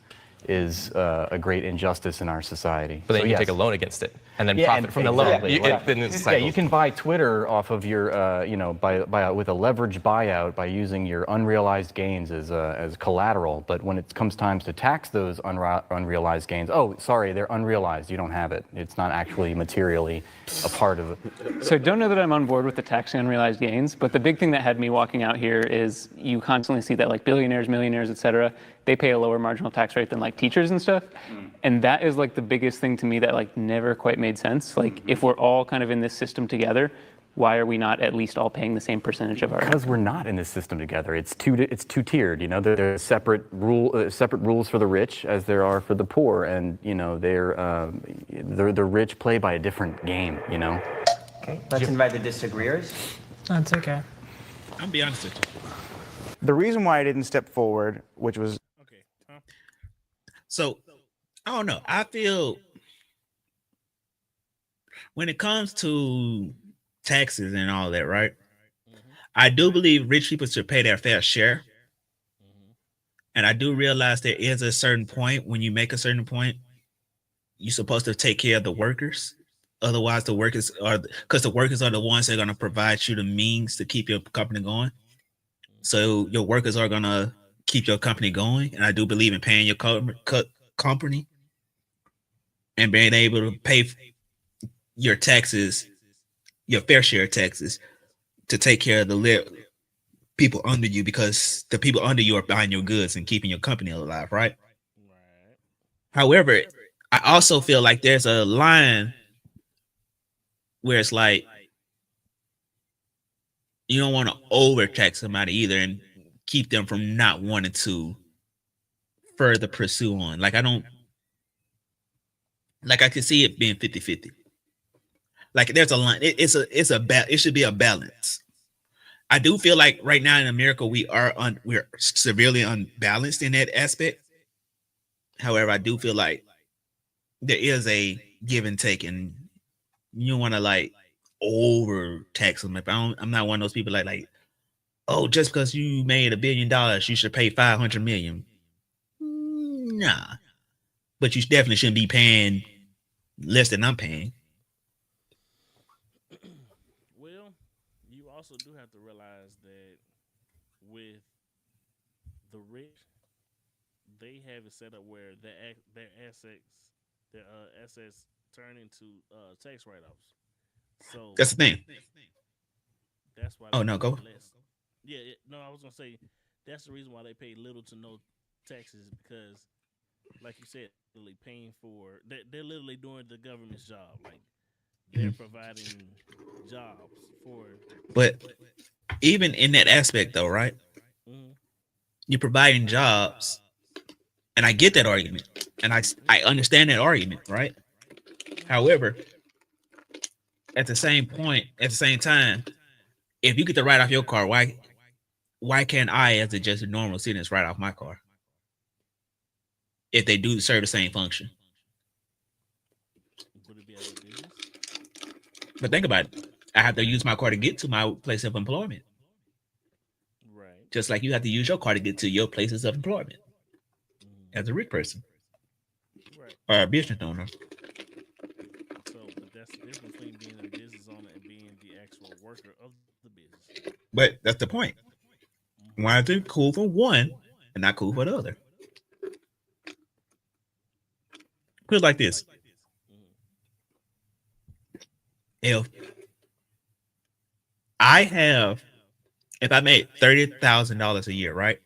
[SPEAKER 9] is a great injustice in our society.
[SPEAKER 10] But then you take a loan against it and then profit from the loan.
[SPEAKER 9] You can buy Twitter off of your, with a leverage buyout by using your unrealized gains as collateral. But when it comes time to tax those unrealized gains, oh, sorry, they're unrealized. You don't have it. It's not actually materially a part of it.
[SPEAKER 11] So don't know that I'm on board with the taxing unrealized gains, but the big thing that had me walking out here is you constantly see that like billionaires, millionaires, et cetera, they pay a lower marginal tax rate than like teachers and stuff. And that is like the biggest thing to me that like never quite made sense. Like if we're all kind of in this system together, why are we not at least all paying the same percentage of our?
[SPEAKER 9] Because we're not in this system together. It's two-tiered. There are separate rules for the rich as there are for the poor, and the rich play by a different game.
[SPEAKER 7] Okay, let's invite the disagreeers.
[SPEAKER 5] That's okay.
[SPEAKER 2] I'll be honest with you.
[SPEAKER 6] The reason why I didn't step forward, which was
[SPEAKER 3] Okay.
[SPEAKER 2] So, I don't know. I feel when it comes to taxes and all that, right? I do believe rich people should pay their fair share. And I do realize there is a certain point when you make a certain point, you're supposed to take care of the workers. Otherwise, the workers are the workers are the ones that are going to provide you the means to keep your company going. So your workers are going to keep your company going. And I do believe in paying your company and being able to pay your taxes, your fair share of taxes, to take care of the people under you, because the people under you are buying your goods and keeping your company alive, right? However, I also feel like there's a line where it's like you don't want to overtax somebody either and keep them from not wanting to further pursue on. Like I could see it being 50-50. Like there's a line. It should be a balance. I do feel like right now in America we're severely unbalanced in that aspect. However, I do feel like there is a give and take, and you want to like overtax them. If I'm not one of those people like, oh, just because you made $1 billion, you should pay 500 million. Nah, but you definitely shouldn't be paying less than I'm paying.
[SPEAKER 3] Well, you also do have to realize that with the rich, they have it set up where their assets turn into tax write-offs. So
[SPEAKER 2] That's the thing.
[SPEAKER 3] that's why.
[SPEAKER 2] Oh no, go.
[SPEAKER 3] Less. Yeah, no, I was gonna say that's the reason why they pay little to no taxes because, like you said, literally paying for they're literally doing the government's job. Like they're providing jobs for.
[SPEAKER 2] But even in that aspect, though, right?
[SPEAKER 3] Mm-hmm.
[SPEAKER 2] You're providing jobs, and I get that argument, and I understand that argument, right? However, at the same time, if you get to write off your car, why can't I, as just a normal citizen, write off my car? If they do serve the same function.
[SPEAKER 3] Would it be out of business?
[SPEAKER 2] But think about it. I have to use my car to get to my place of employment.
[SPEAKER 3] Right.
[SPEAKER 2] Just like you have to use your car to get to your places of employment as a rich person.
[SPEAKER 3] Right.
[SPEAKER 2] Or a business owner.
[SPEAKER 3] So, but that's the difference between being a business owner and being the actual worker of the business.
[SPEAKER 2] But that's the point. Why is it cool for one and not cool for the other? Put it like this. If I made $30,000 a year, right?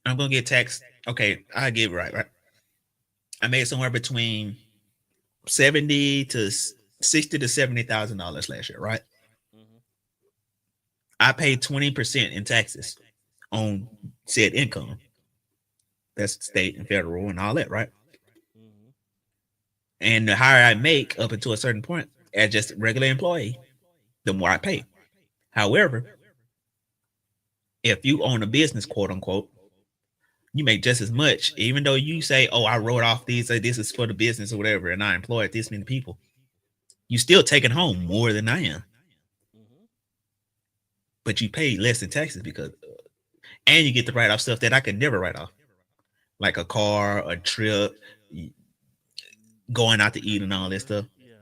[SPEAKER 2] I'm gonna get taxed. Okay, I get it right. I made somewhere between $60,000 to $70,000 last year, right? I paid 20% in taxes on said income. That's state and federal and all that, right? And the higher I make up until a certain point as just a regular employee, the more I pay. However, if you own a business, quote unquote, you make just as much, even though you say, oh, I wrote off these, this is for the business or whatever, and I employed this many people. You still taking home more than I am. But you pay less in taxes because, and you get to write off stuff that I could never write off. Like a car, a trip, going out to eat and all that stuff.
[SPEAKER 3] Yeah,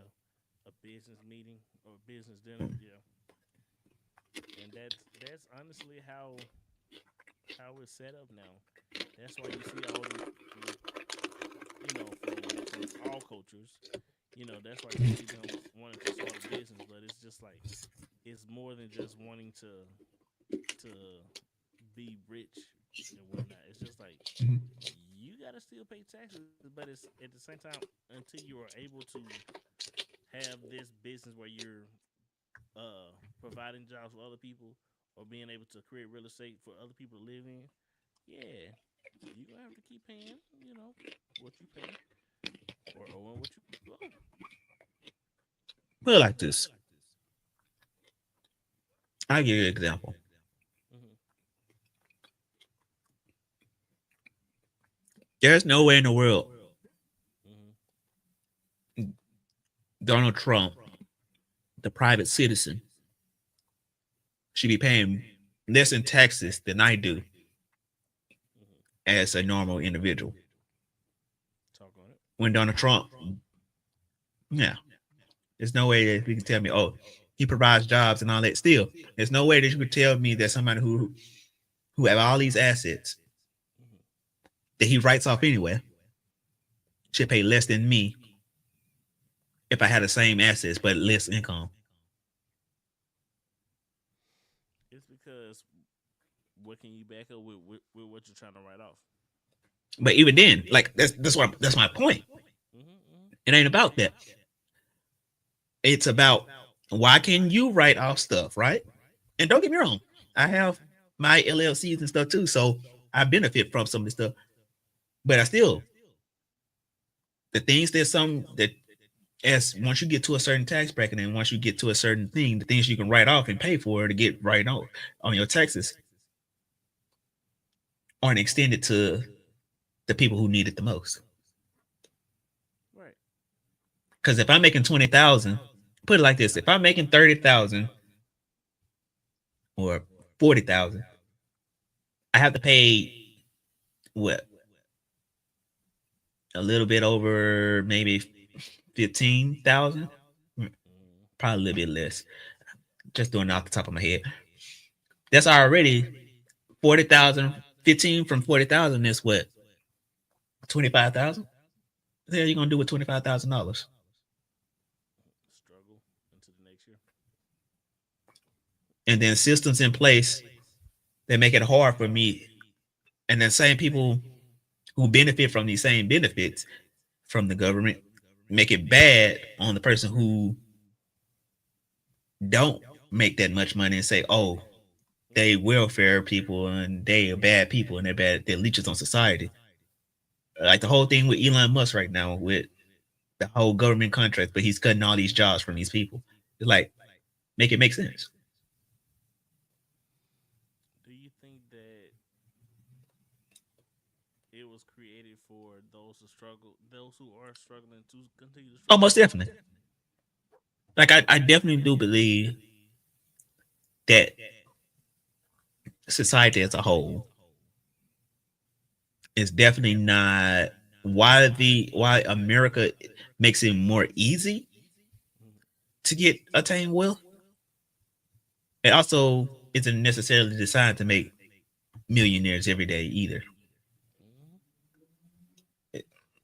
[SPEAKER 3] a business meeting or business dinner. Yeah, and that's honestly how it's set up now. That's why you see all the, from all cultures. That's why you see them wanting to start a business, but it's just like it's more than just wanting to be rich and whatnot. It's just like you gotta still pay taxes, but it's at the same time until you are able to have this business where you're providing jobs for other people or being able to create real estate for other people to live in. Yeah, you gonna have to keep paying. What you pay or owing what you owe.
[SPEAKER 2] Put it like this. I'll give you an example. There's no way in the world Donald Trump, the private citizen, should be paying less in taxes than I do as a normal individual.
[SPEAKER 3] Talk on it.
[SPEAKER 2] When Donald Trump, yeah, there's no way that you can tell me, oh, he provides jobs and all that. Still, there's no way that you could tell me that somebody who have all these assets that he writes off anyway should pay less than me if I had the same assets but less income.
[SPEAKER 3] It's because what can you back up with what you're trying to write off?
[SPEAKER 2] But even then, like that's my point. It ain't about that. It's about why can you write off stuff, right? And don't get me wrong, I have my LLCs and stuff too, so I benefit from some of this stuff. But I still, the things that as once you get to a certain tax bracket and once you get to a certain thing, the things you can write off and pay for to get right on your taxes aren't extended to the people who need it the most.
[SPEAKER 3] Right.
[SPEAKER 2] Because if I'm making 20,000, put it like this: if I'm making 30,000 or 40,000, I have to pay what? A little bit over maybe 15,000, probably a little bit less. Just doing it off the top of my head. That's already 40,000. 15 from 40,000 is what? 25,000. What the hell are you gonna do with $25,000?
[SPEAKER 3] Struggle into the next year.
[SPEAKER 2] And then systems in place that make it hard for me, and then same people who benefit from these same benefits from the government make it bad on the person who don't make that much money and say, oh, they welfare people and they are bad people and they're leeches on society. Like the whole thing with Elon Musk right now with the whole government contract, but he's cutting all these jobs from these people. It's like, make it make sense.
[SPEAKER 3] Do you think that it was created for those who are struggling to continue to struggle?
[SPEAKER 2] Oh, most definitely. Like I definitely do believe that society as a whole is definitely not why America makes it more easy to attain wealth. It also isn't necessarily designed to make millionaires every day either.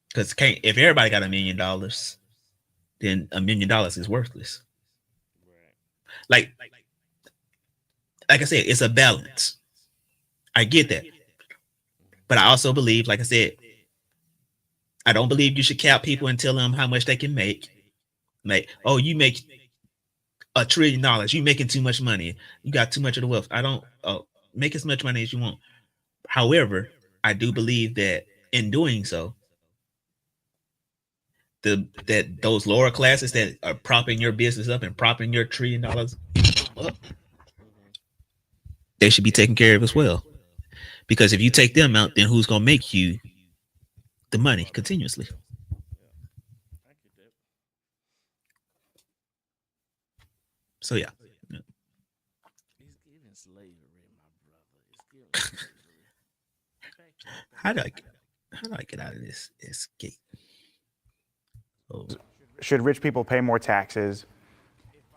[SPEAKER 2] Because if everybody got $1 million, then $1 million is worthless. Like I said, it's a balance. I get that. But I also believe, like I said, I don't believe you should cap people and tell them how much they can make. Like, oh, you make $1 trillion. You making too much money. You got too much of the wealth. Make as much money as you want. However, I do believe that in doing so, that those lower classes that are propping your business up and propping your $1 trillion up, they should be taken care of as well. Because if you take them out, then who's gonna make you the money continuously? So yeah.
[SPEAKER 3] It's giving slavery, my brother.
[SPEAKER 2] How do I get out of this escape? Oh.
[SPEAKER 6] Should rich people pay more taxes?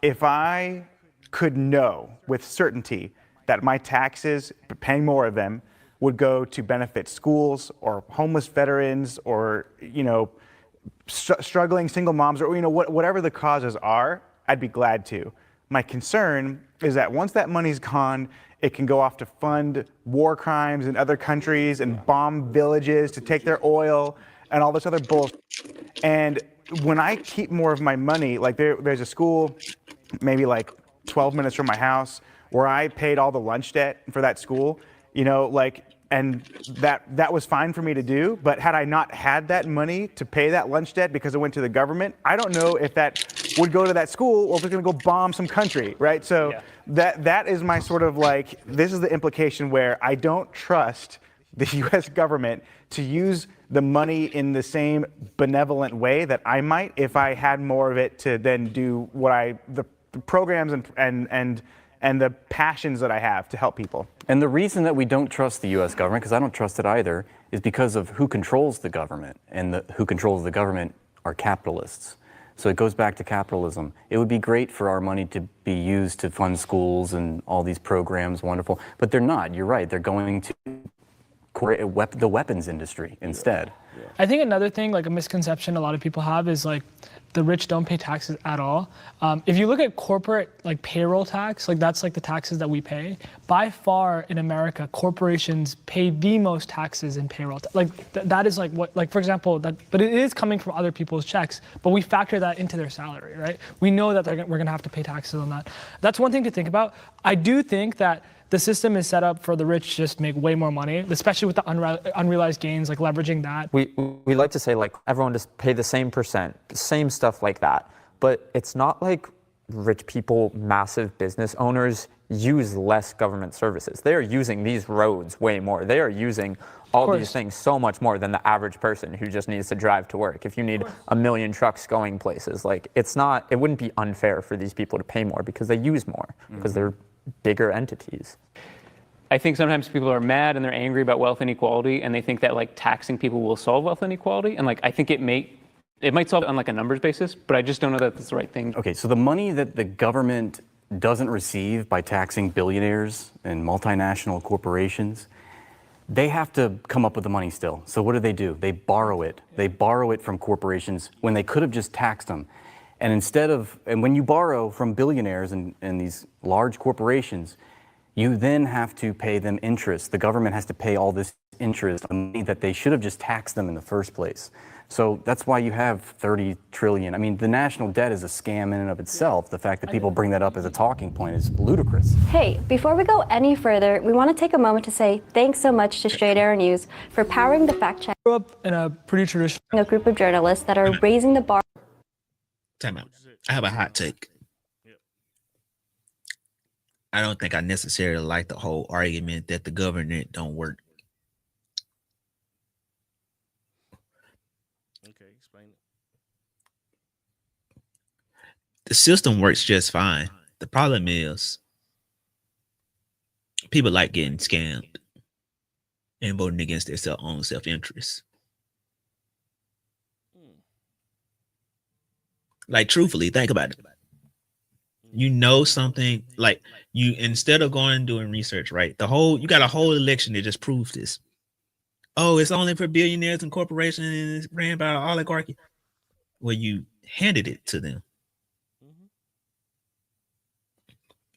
[SPEAKER 6] If I could know with certainty that my taxes, paying more of them, would go to benefit schools or homeless veterans or, struggling single moms or, whatever the causes are, I'd be glad to. My concern is that once that money's gone, it can go off to fund war crimes in other countries and bomb villages to take their oil and all this other bullshit. And when I keep more of my money, like there's a school maybe like 12 minutes from my house where I paid all the lunch debt for that school, and that was fine for me to do. But had I not had that money to pay that lunch debt because it went to the government, I don't know if that would go to that school or if it's going to go bomb some country, right? So yeah. that is my sort of this is the implication where I don't trust the U.S. government to use the money in the same benevolent way that I might if I had more of it to then do the programs and the passions that I have to help people.
[SPEAKER 9] And the reason that we don't trust the U.S. government, because I don't trust it either, is because of who controls the government. And who controls the government are capitalists. So it goes back to capitalism. It would be great for our money to be used to fund schools and all these programs, wonderful. But they're not. You're right. They're going to the weapons industry instead.
[SPEAKER 5] I think another thing, like a misconception a lot of people have is like the rich don't pay taxes at all. If you look at corporate like payroll tax, like that's like the taxes that we pay. By far in America, corporations pay the most taxes in payroll. That is like what, like for example, but it is coming from other people's checks, but we factor that into their salary, right? We know that we're gonna have to pay taxes on that. That's one thing to think about. I do think that the system is set up for the rich to just make way more money, especially with the unrealized gains, like leveraging that.
[SPEAKER 12] We like to say like everyone just pay the same percent, same stuff like that. But it's not like rich people, massive business owners use less government services. They are using these roads way more. They are using all these things so much more than the average person who just needs to drive to work. If you need a million trucks going places, like it wouldn't be unfair for these people to pay more because they use more, because they're bigger entities.
[SPEAKER 11] I think sometimes people are mad and they're angry about wealth inequality, and they think that like taxing people will solve wealth inequality. And like I think it might solve it on like a numbers basis, but I just don't know that that's the right thing.
[SPEAKER 9] Okay, so the money that the government doesn't receive by taxing billionaires and multinational corporations, they have to come up with the money still. So what do? They borrow it. They borrow it from corporations when they could have just taxed them. And when you borrow from billionaires and these large corporations, you then have to pay them interest. The government has to pay all this interest on money that they should have just taxed them in the first place. So that's why you have 30 trillion. I mean, the national debt is a scam in and of itself. The fact that people bring that up as a talking point is ludicrous.
[SPEAKER 13] Hey, before we go any further, we want to take a moment to say thanks so much to Straight Arrow News for powering the fact check.
[SPEAKER 5] Grew up in a pretty traditional.
[SPEAKER 13] A group of journalists that are raising the bar.
[SPEAKER 2] Time out. I have a hot take. I don't think I necessarily like the whole argument that the government don't work.
[SPEAKER 3] Okay, explain it.
[SPEAKER 2] The system works just fine. The problem is people like getting scammed and voting against their own self-interest. Like, truthfully, think about it. You know something, like instead of going and doing research, right? You got a whole election that just proves this. Oh, it's only for billionaires and corporations and it's ran by an oligarchy. Well, you handed it to them.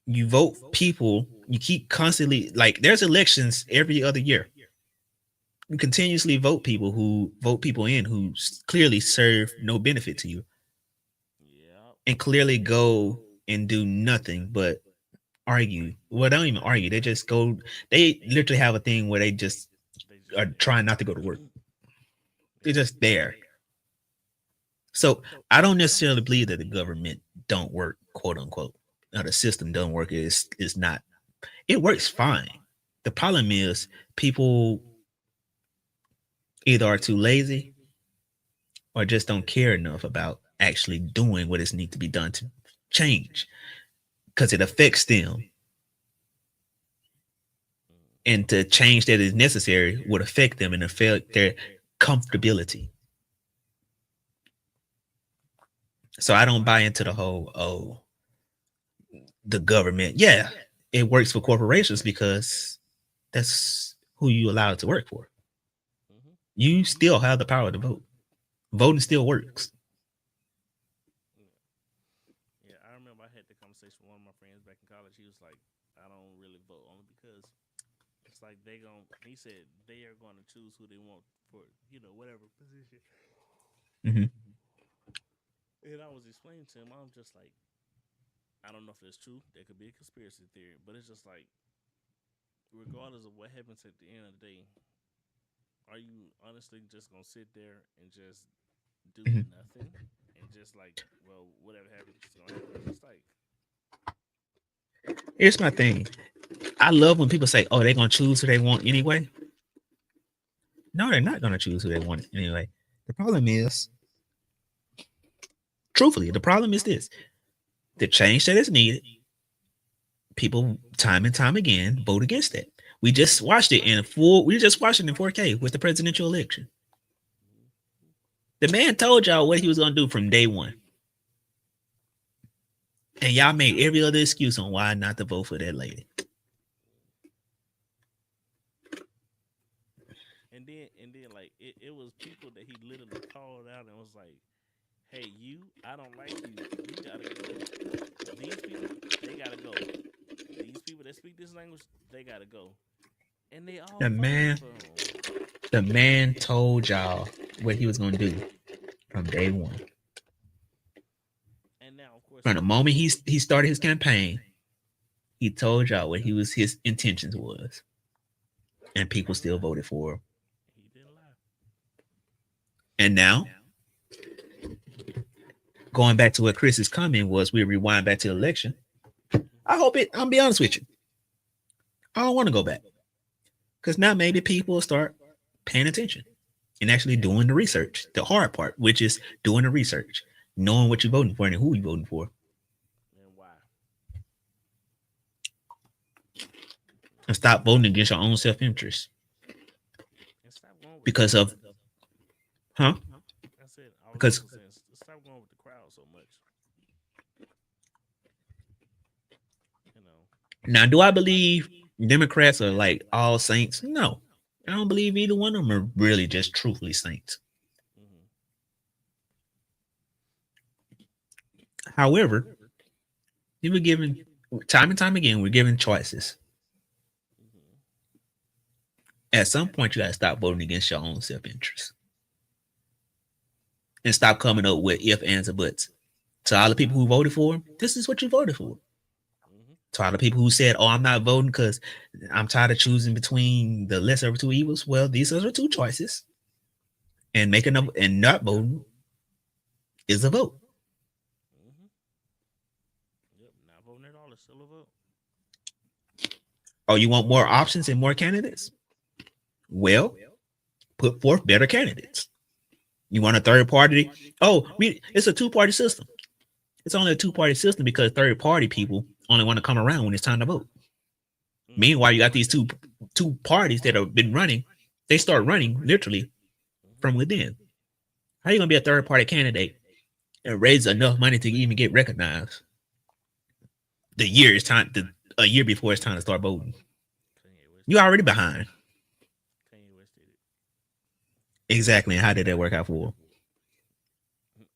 [SPEAKER 2] You vote people, you keep constantly, like there's elections every other year. You continuously vote people in who clearly serve no benefit to you. And clearly go and do nothing but argue. Well, they don't even argue. They just go. They literally have a thing where they just are trying not to go to work. They're just there. So I don't necessarily believe that the government don't work, quote unquote. Or the system don't work. Is not. It works fine. The problem is people either are too lazy or just don't care enough about actually doing what is need to be done to change, because it affects them, and the change that is necessary would affect them and affect their comfortability. So I don't buy into the whole the government. Yeah, it works for corporations because that's who you allow it to work for. You still have the power to vote. Voting still works.
[SPEAKER 3] One of my friends back in college, he was like, I don't really vote only because it's like he said they are going to choose who they want for, whatever position. And I was explaining to him, I'm just like, I don't know if it's true. There could be a conspiracy theory, but it's just like, regardless of what happens at the end of the day, are you honestly just going to sit there and just do nothing? And just like, well, whatever happens, it's going to happen. It's like,
[SPEAKER 2] here's my thing. I love when people say, oh, they're going to choose who they want anyway. No, they're not going to choose who they want anyway. The problem is, truthfully, the problem is this. The change that is needed, people time and time again vote against it. We just watched it in 4K with the presidential election. The man told y'all what he was going to do from day one. And y'all made every other excuse on why not to vote for that lady.
[SPEAKER 3] And then like it was people that he literally called out and was like, "Hey, you, I don't like you. You gotta go. These people, they gotta go. These people that speak this language, they gotta go." And they all
[SPEAKER 2] The man,
[SPEAKER 3] voted for him.
[SPEAKER 2] the man told y'all what he was gonna do from day one.
[SPEAKER 3] And now, of course,
[SPEAKER 2] From the moment he started his campaign, he told y'all what his intentions was, and people still voted for him.
[SPEAKER 3] he didn't lie.
[SPEAKER 2] And now, going back to what Chris's comment was, we rewind back to the election. I'll be honest with you. I don't want to go back. Because now maybe people will start paying attention and actually doing the research. The hard part, which is doing the research, knowing what you're voting for and who you're voting for.
[SPEAKER 3] And why?
[SPEAKER 2] And stop voting against your own self-interest.
[SPEAKER 3] And stop going with
[SPEAKER 2] Because of, huh?
[SPEAKER 3] I said, I was
[SPEAKER 2] Because
[SPEAKER 3] saying, stop going with the crowd so much. You know.
[SPEAKER 2] now, do I believe Democrats are like all saints? No. I don't believe either one of them are really just truthfully saints. However, you were given time and time again, we're given choices. At some point, you got to stop voting against your own self-interest and stop coming up with if, ands, or buts. To all the people who voted for him, this is what you voted for. To all the people who said, "Oh, I'm not voting because I'm tired of choosing between the lesser of two evils," well, these are two choices, and making up and not voting is a vote.
[SPEAKER 3] Yep, not voting at all is still a vote.
[SPEAKER 2] Oh, you want more options and more candidates? Well, put forth better candidates. You want a third party? Oh, it's a two-party system. It's only a two-party system because third-party people only want to come around when it's time to vote. Meanwhile, you got these two parties that have been running. They start running literally from within. How are you gonna be a third-party candidate and raise enough money to even get recognized? A year before it's time to start voting. You're already behind. Exactly. And how did that work out for him?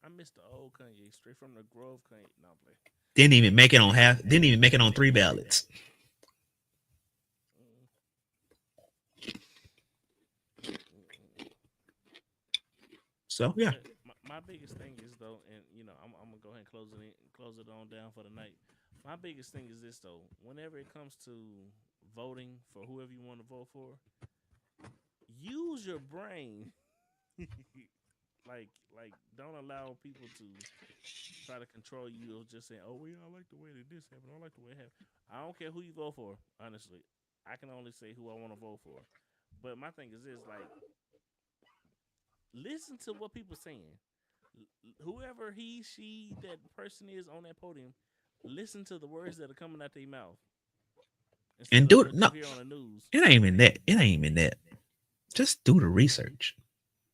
[SPEAKER 3] I missed the old Kanye, straight from the Grove Kanye. No, play.
[SPEAKER 2] Didn't even make it on 3 ballots. So yeah.
[SPEAKER 3] My biggest thing is though, and I'm gonna go ahead and close it on down for the night. My biggest thing is this though. Whenever it comes to voting for whoever you want to vote for, use your brain. like don't allow people to try to control you or just saying, "Oh, well, I like the way that this happened. I like the way it happened." I don't care who you vote for, honestly. I can only say who I want to vote for. But my thing is this, like, listen to what people saying. Whoever he, she, that person is on that podium, listen to the words that are coming out their mouth.
[SPEAKER 2] And do it. No,
[SPEAKER 3] on the news.
[SPEAKER 2] It ain't even that. It ain't even that. Just do the research.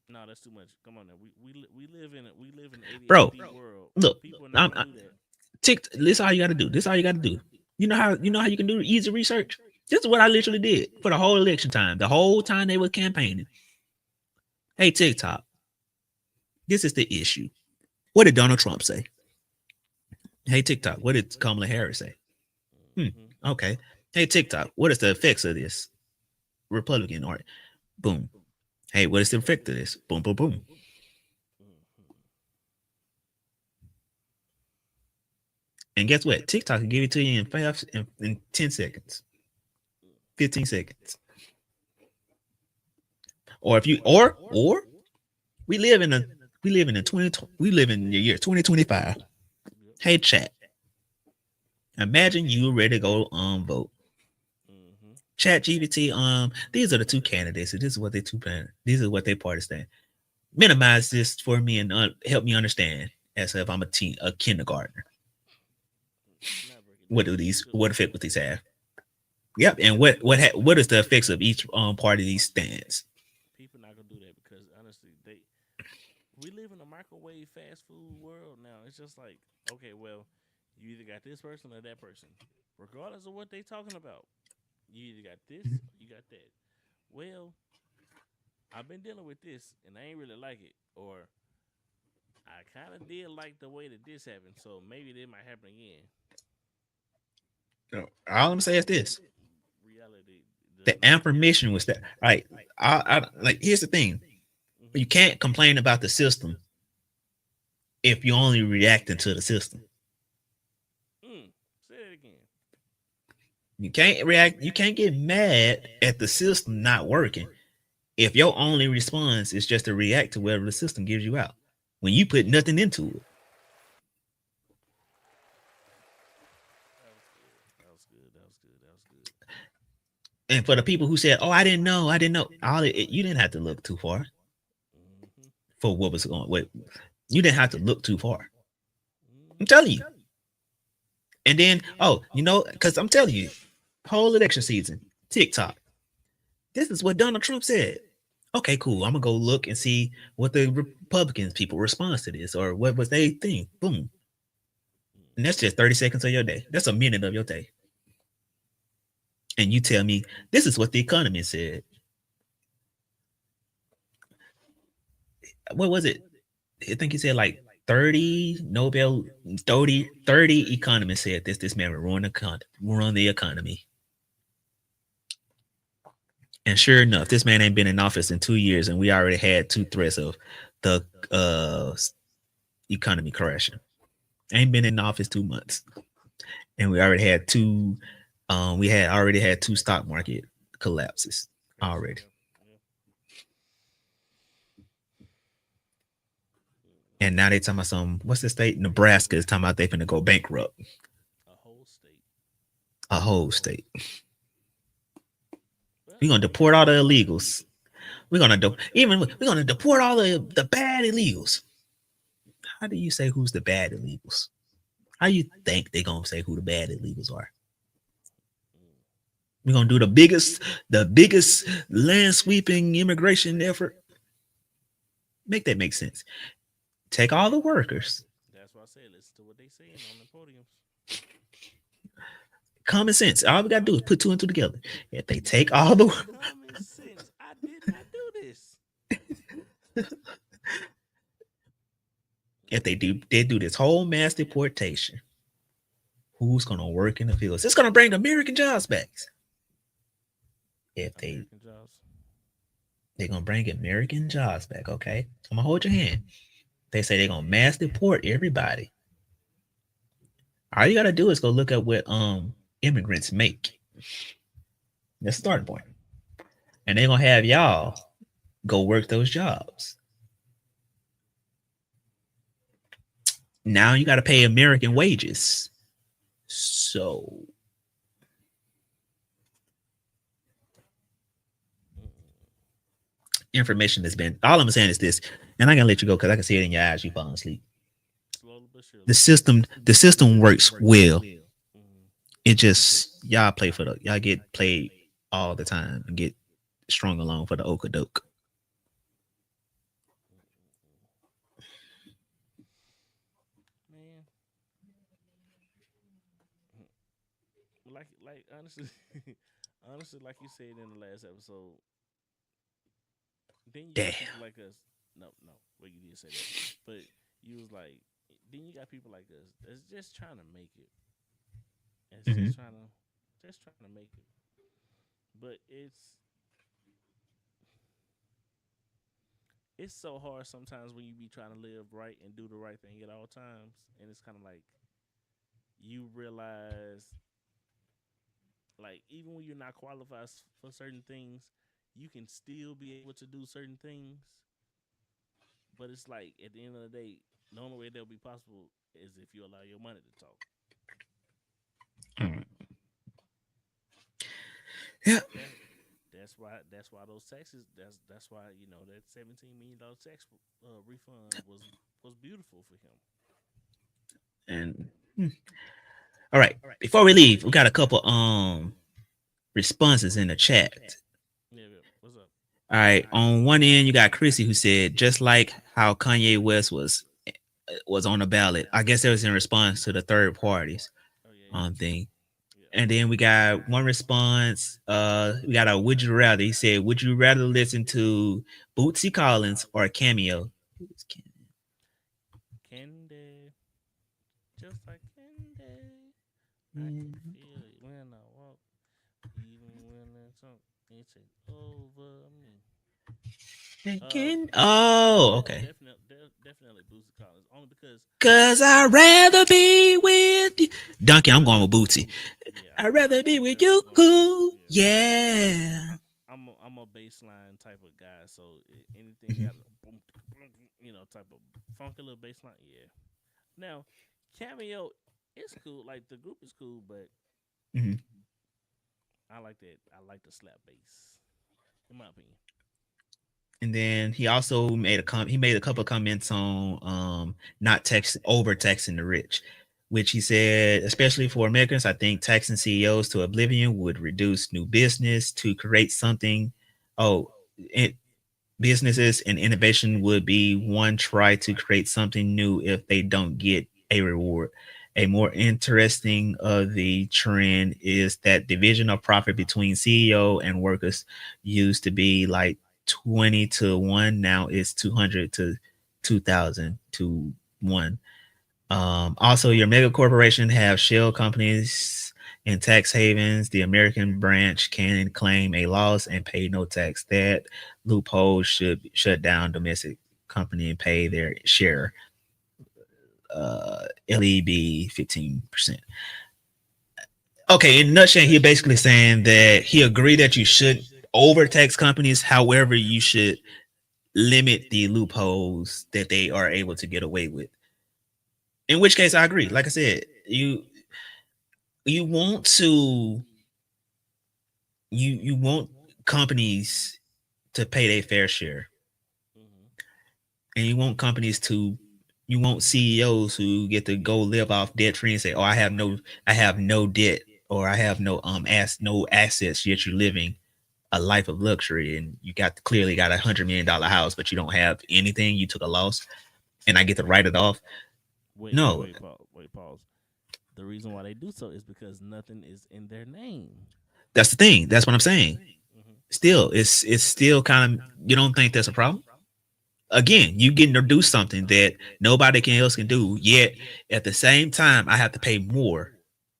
[SPEAKER 3] No, that's too much. Come on now. We live in an ADHD world.
[SPEAKER 2] Look,
[SPEAKER 3] People not do that.
[SPEAKER 2] This is all you got to do. This is all you got to do. You know how you can do easy research. This is what I literally did for the whole election time. The whole time they were campaigning. Hey, TikTok. This is the issue. What did Donald Trump say? Hey, TikTok. What did Kamala Harris say? Okay. Hey, TikTok. What is the effects of this? Republican or boom. Hey, what is the effect of this? Boom, boom, boom. And guess what? TikTok can give it to you in 10 seconds, 15 seconds. Or if you or we live in the year 2025. Hey, chat. Imagine you ready to go vote. Chat GPT, these are the two candidates. So this is what they these are what they party stand. Minimize this for me and help me understand as if I'm a kindergartner. What effect would these have? Yep, and what is the effects of each part of these stands?
[SPEAKER 3] People not gonna do that because honestly, we live in a microwave fast food world now. It's just like, okay, well, you either got this person or that person, regardless of what they talking about. You either got this or you got that. Well, I've been dealing with this and I ain't really like it, or I kind of did like the way that this happened, so maybe it might happen again.
[SPEAKER 2] All I'm saying is this:
[SPEAKER 3] Reality.
[SPEAKER 2] the affirmation was that. All right, like here's the thing: you can't complain about the system if you're only reacting to the system.
[SPEAKER 3] Say it again.
[SPEAKER 2] You can't react. You can't get mad at the system not working if your only response is just to react to whatever the system gives you out when you put nothing into it.
[SPEAKER 3] That was good.
[SPEAKER 2] And for the people who said, "Oh, I didn't know," you didn't have to look too far for what was going. Wait, you didn't have to look too far. I'm telling you. And then, because I'm telling you, whole election season, TikTok. This is what Donald Trump said. Okay, cool. I'm gonna go look and see what the Republicans people response to this, or what was they think. Boom. And that's just 30 seconds of your day. That's a minute of your day. And you tell me this is what the economy said. What was it? I think he said like 30 economists said this man would ruin the economy. And sure enough, this man ain't been in office in 2 years, and we already had 2 threats of the economy crashing. Ain't been in office 2 months, and we already had 2. We had already had 2 stock market collapses already. And now they talking about what's the state? Nebraska is talking about they finna go bankrupt. A whole state. We're gonna deport all the illegals. We're gonna deport all the bad illegals. How do you say who's the bad illegals? How do you think they're gonna say who the bad illegals are? We're gonna do the biggest land sweeping immigration effort. Make that make sense. Take all the workers.
[SPEAKER 3] That's why I said listen to what they saying on the podiums.
[SPEAKER 2] Common sense. All we gotta do is put 2 and 2 together. If they take all the
[SPEAKER 3] common sense, I did not do this.
[SPEAKER 2] If they do this whole mass deportation, who's gonna work in the fields? It's gonna bring American jobs back. If they're gonna bring American jobs back, okay? I'm gonna hold your hand. They say they're gonna mass deport everybody. All you gotta do is go look at what immigrants make. That's the starting point. And they're gonna have y'all go work those jobs. Now you gotta pay American wages. So information has been, all I'm saying is this, and I'm gonna let you go because I can see it in your eyes, you falling asleep. The system works well. It just y'all get played all the time and get strung along for the okadoke.
[SPEAKER 3] Man. Like honestly, like you said in the last episode, then you got people like us. No, well you did say that, but you was like, then you got people like us that's just trying to make it. It's just trying to make it. But it's so hard sometimes when you be trying to live right and do the right thing at all times, and it's kind of like you realize, like, even when you're not qualified for certain things, you can still be able to do certain things. But it's like at the end of the day, the only way that'll be possible is if you allow your money to talk.
[SPEAKER 2] Yeah.
[SPEAKER 3] That's why those taxes. That's why that $17 million tax refund was beautiful for him.
[SPEAKER 2] And all right, before we leave, we got a couple responses in the chat.
[SPEAKER 3] Yeah, what's up?
[SPEAKER 2] All right, on one end you got Chrissy who said just like how Kanye West was on the ballot. I guess it was in response to the third parties thing. And then we got one response. We got a would you rather. He said, would you rather listen to Bootsy Collins or Cameo? Who's Cameo?
[SPEAKER 3] Candy, just like candy. I can feel it when I walk, even when it's on. It's over me.
[SPEAKER 2] Oh, okay.
[SPEAKER 3] Definitely Bootsy Collins, only because.
[SPEAKER 2] Cause I'd rather be with you. Duncan, I'm going with Bootsy. I'd rather be with you. Yeah.
[SPEAKER 3] I'm a baseline type of guy, so anything got a boom, type of funky little baseline. Yeah. Now, Cameo is cool. Like the group is cool, but I like that. I like the slap bass, in my opinion.
[SPEAKER 2] And then he also made a couple of comments on not over taxing the rich, which he said, especially for Americans, I think taxing CEOs to oblivion would reduce new business to create something. Businesses and innovation would be one try to create something new if they don't get a reward. A more interesting of the trend is that division of profit between CEO and workers used to be like 20 to 1. Now it's 200 to 2,000 to 1. Also, your mega corporation have shell companies in tax havens. The American branch can claim a loss and pay no tax. That loophole should shut down domestic company and pay their share. LEB 15%. Okay, in a nutshell, he basically saying that he agreed that you should overtax companies. However, you should limit the loopholes that they are able to get away with. In which case, I agree. Like I said, you want companies to pay their fair share, and you want CEOs who get to go live off debt free and say, "Oh, I have no debt, or I have no assets." Yet you're living a life of luxury, and you clearly got $100 million house, but you don't have anything. You took a loss, and I get to write it off.
[SPEAKER 3] Wait, pause. The reason why they do so is because nothing is in their name.
[SPEAKER 2] That's the thing. That's what I'm saying. Still, it's still kind of, you don't think that's a problem? Again, you getting to do something that nobody else can do, yet at the same time, I have to pay more,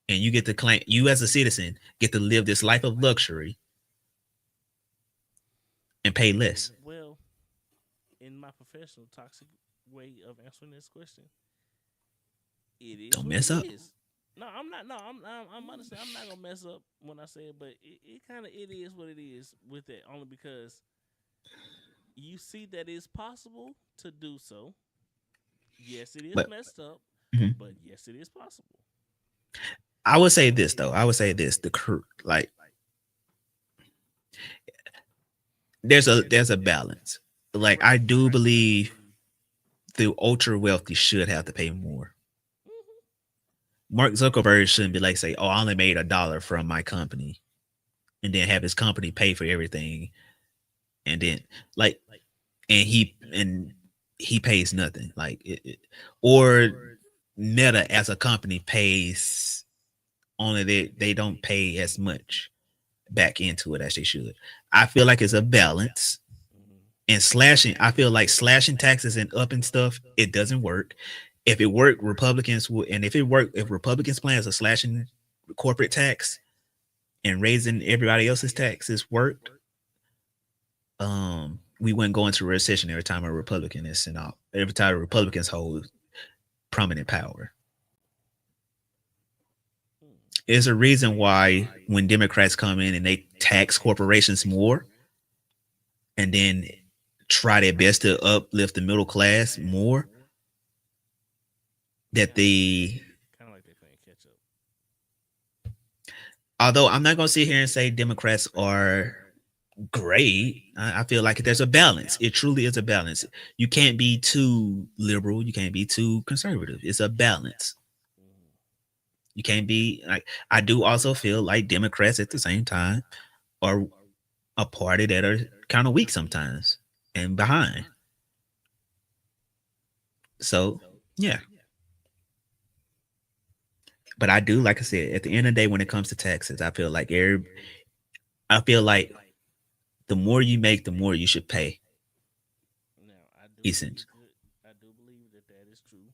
[SPEAKER 2] and you get to claim, you as a citizen get to live this life of luxury and pay less.
[SPEAKER 3] Well, in my professional toxic way of answering this question, it is.
[SPEAKER 2] Don't mess up.
[SPEAKER 3] No, I'm not. No, I'm honestly, I'm not gonna mess up when I say it, but it kind of it is what it is with it, only because you see that it's possible to do so. Yes, it is messed up, but yes, it is possible.
[SPEAKER 2] I would say this though. There's a balance. Like, I do believe the ultra wealthy should have to pay more. Mark Zuckerberg shouldn't be like, say, "Oh, I only made $1 from my company," and then have his company pay for everything, and then and he pays nothing. Or Meta as a company pays only, they don't pay as much back into it as they should. I feel like it's a balance. And I feel like slashing taxes and upping stuff, it doesn't work. If it worked, Republicans would, and if Republicans' plans of slashing corporate tax and raising everybody else's taxes worked, we wouldn't go into a recession every time a Republican is in office, every time Republicans hold prominent power. There's a reason why when Democrats come in and they tax corporations more and then try their best to uplift the middle class more, that kind of like they're playing catch up. Although I'm not gonna sit here and say Democrats are great, I feel like there's a balance. It truly is a balance. You can't be too liberal, you can't be too conservative. It's a balance. You can't be like, I do also feel like Democrats at the same time are a party that are kind of weak sometimes and behind. So yeah. But I do, like I said, at the end of the day, when it comes to taxes, I feel like the more you make, the more you should pay.
[SPEAKER 3] Now,
[SPEAKER 2] Essentially.
[SPEAKER 3] I do believe that that is true.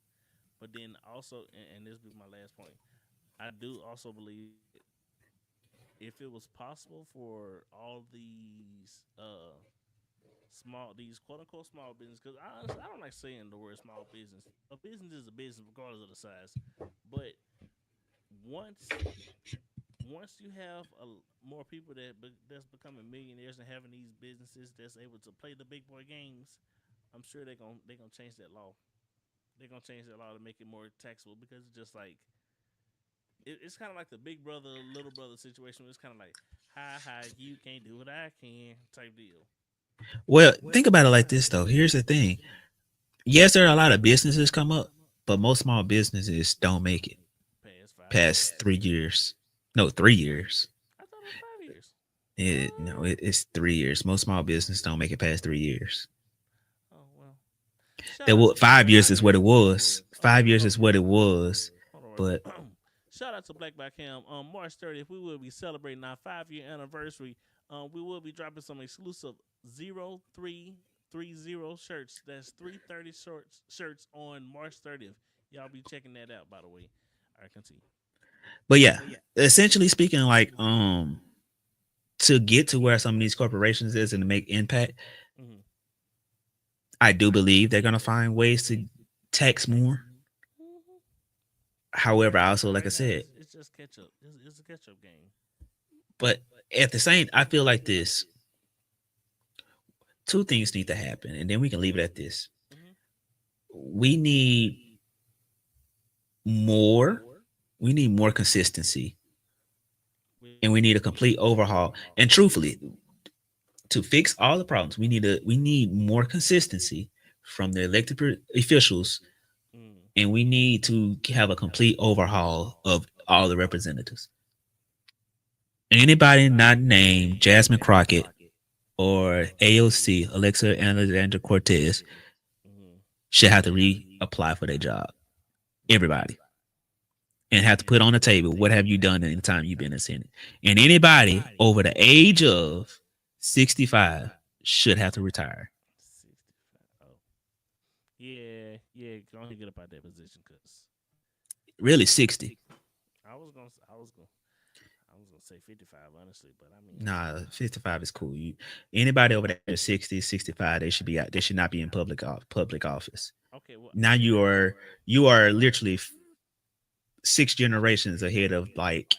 [SPEAKER 3] But then also, and this will be my last point, I do also believe if it was possible for all these these quote unquote small business, because I don't like saying the word small business. A business is a business regardless of the size. But once you have more people that's becoming millionaires and having these businesses that's able to play the big boy games, I'm sure they're gonna change that law. They're gonna change that law to make it more taxable, because it's just like it's kind of like the big brother little brother situation. It's kind of like hi you can't do what I can type deal.
[SPEAKER 2] Well, think about it like this though. Here's the thing. Yes, there are a lot of businesses come up, but most small businesses don't make it past 3 years. No, 3 years.
[SPEAKER 3] I thought it was 5 years.
[SPEAKER 2] It's 3 years. Most small businesses don't make it past 3 years.
[SPEAKER 3] Oh well.
[SPEAKER 2] 5 years is what it was. 5 years is what it was. But
[SPEAKER 3] shout out to Black by Cam. March 30th, we will be celebrating our 5-year anniversary. We will be dropping some exclusive 0330 shirts. That's 330 shirts on March 30th. Y'all be checking that out, by the way. All right, continue.
[SPEAKER 2] But yeah, essentially speaking, like to get to where some of these corporations is and to make impact, I do believe they're gonna find ways to tax more. However, I also, like I said,
[SPEAKER 3] it's just catch up. It's a catch up game.
[SPEAKER 2] But at the same, I feel like this. Two things need to happen, and then we can leave it at this. We need more consistency, and we need a complete overhaul. And truthfully, to fix all the problems, we need more consistency from the elected officials, and we need to have a complete overhaul of all the representatives. Anybody not named Jasmine Crockett or AOC, Alexa Alexandra Cortez, should have to reapply for their job. Everybody. And have to put on the table, what have you done in the time you've been in Senate? And anybody over the age of 65 should have to retire.
[SPEAKER 3] 65. Oh. Yeah. Go ahead and get up out that position, cause
[SPEAKER 2] really 60.
[SPEAKER 3] I was gonna say 55, honestly, but I mean,
[SPEAKER 2] Nah, 55 is cool. Anybody over there 60, 65, they should be out. They should not be in public office.
[SPEAKER 3] Okay. Well,
[SPEAKER 2] now you are literally 6 generations ahead of like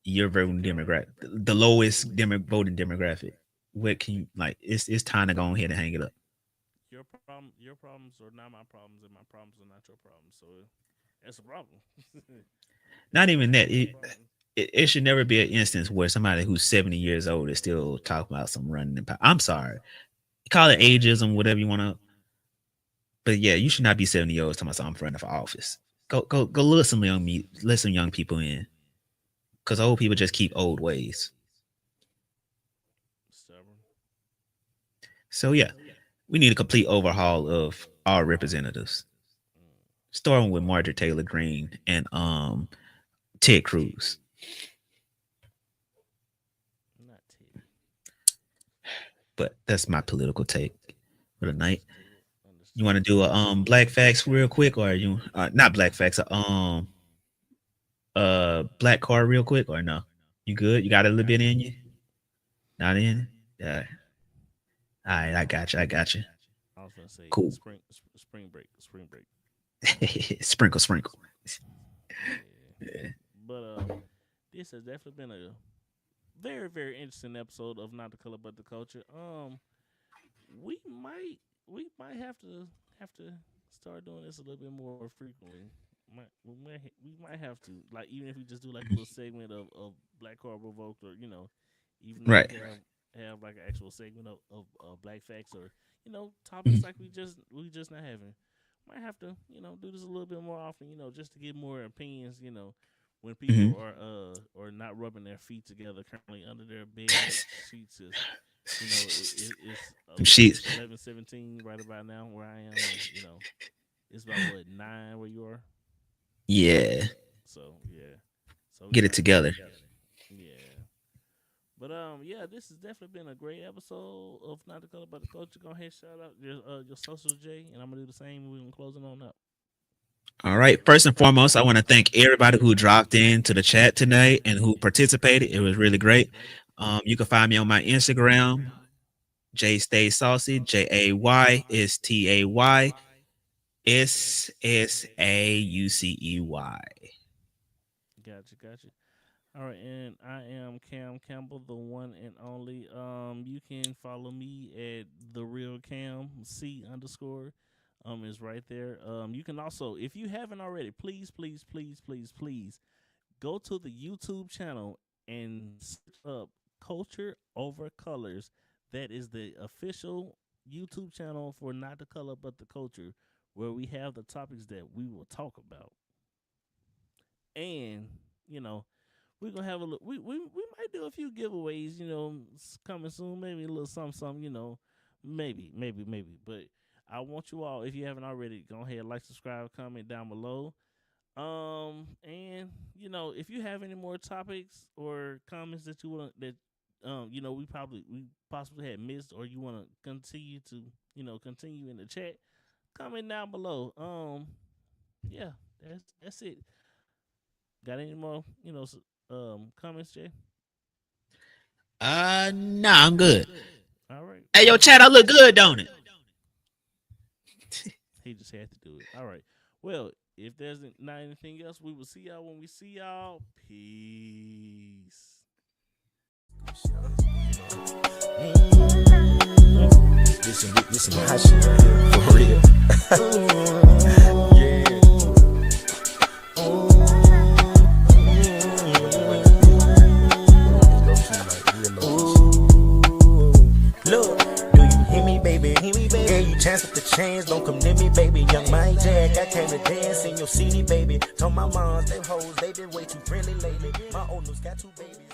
[SPEAKER 2] your voting demographic, the lowest voting demographic. What can you like? It's time to go ahead and hang it up.
[SPEAKER 3] Your problems are not my problems, and my problems are not your problems. So that's a problem.
[SPEAKER 2] Not even that. It should never be an instance where somebody who's 70 years old is still talking about some running in power. I'm sorry. Call it ageism, whatever you want to. But yeah, you should not be 70 years old talking about something I'm running for office. Go listen to me. Listen young people in. Because old people just keep old ways. So yeah, we need a complete overhaul of our representatives. Starting with Marjorie Taylor Greene and Ted Cruz. But that's my political take for the night. You want to do a black facts real quick, or you not black facts, black card real quick, or no? You good? You got a little bit in you? Not in? Yeah. All right, I got you.
[SPEAKER 3] I was gonna say
[SPEAKER 2] cool.
[SPEAKER 3] Spring break.
[SPEAKER 2] Sprinkle.
[SPEAKER 3] Yeah. But this has definitely been a very, very interesting episode of Not the Color But the Culture. We might have to start doing this a little bit more frequently. We might have to, like, even if we just do like a little segment of Black Card Revoked, or even
[SPEAKER 2] right.
[SPEAKER 3] Have like an actual segment of black facts, or topics like we just not having. Might have to do this a little bit more often, just to get more opinions, when people are not rubbing their feet together currently under their bed sheets. It's
[SPEAKER 2] sheets
[SPEAKER 3] 11:17 right about now where I am. And, it's about 9 where you are.
[SPEAKER 2] Yeah.
[SPEAKER 3] So yeah. So we
[SPEAKER 2] Get it
[SPEAKER 3] got-
[SPEAKER 2] together.
[SPEAKER 3] Yeah. But yeah, this has definitely been a great episode of Not the Color But the Culture. Go ahead, shout out your social, Jay, and I'm gonna do the same. We're gonna close it on up.
[SPEAKER 2] All right. First and foremost, I want to thank everybody who dropped into the chat tonight and who participated. It was really great. You can find me on my Instagram, Jay Stay Saucy, JayStaySaucey.
[SPEAKER 3] Gotcha. All right, and I am Cam Campbell, the one and only. You can follow me at the real Cam C _ is right there. You can also, if you haven't already, please go to the YouTube channel and search up Culture Over Colors. That is the official YouTube channel for Not the Color But the Culture, where we have the topics that we will talk about. And we're gonna have a look. We might do a few giveaways, coming soon. Maybe a little something, maybe. But I want you all, if you haven't already, go ahead, like, subscribe, comment down below. And if you have any more topics or comments that you want that we possibly had missed, or you want to continue in the chat, comment down below. Yeah, that's it. Got any more comments, Jay?
[SPEAKER 2] Nah, I'm good.
[SPEAKER 3] All right.
[SPEAKER 2] Hey, yo, chat, I look good, don't it?
[SPEAKER 3] He just had to do it. All right. Well, if there's not anything else, we will see y'all when we see y'all. Peace.
[SPEAKER 1] Listen, hot shit right here, for real. Yeah. Look, do you hear me, baby? Yeah, you chance with the chance, don't come near me, baby. Young Mike Jack, I came to dance in your city, baby. Told my moms, they hoes, they been way too friendly lately. My old news got 2 babies.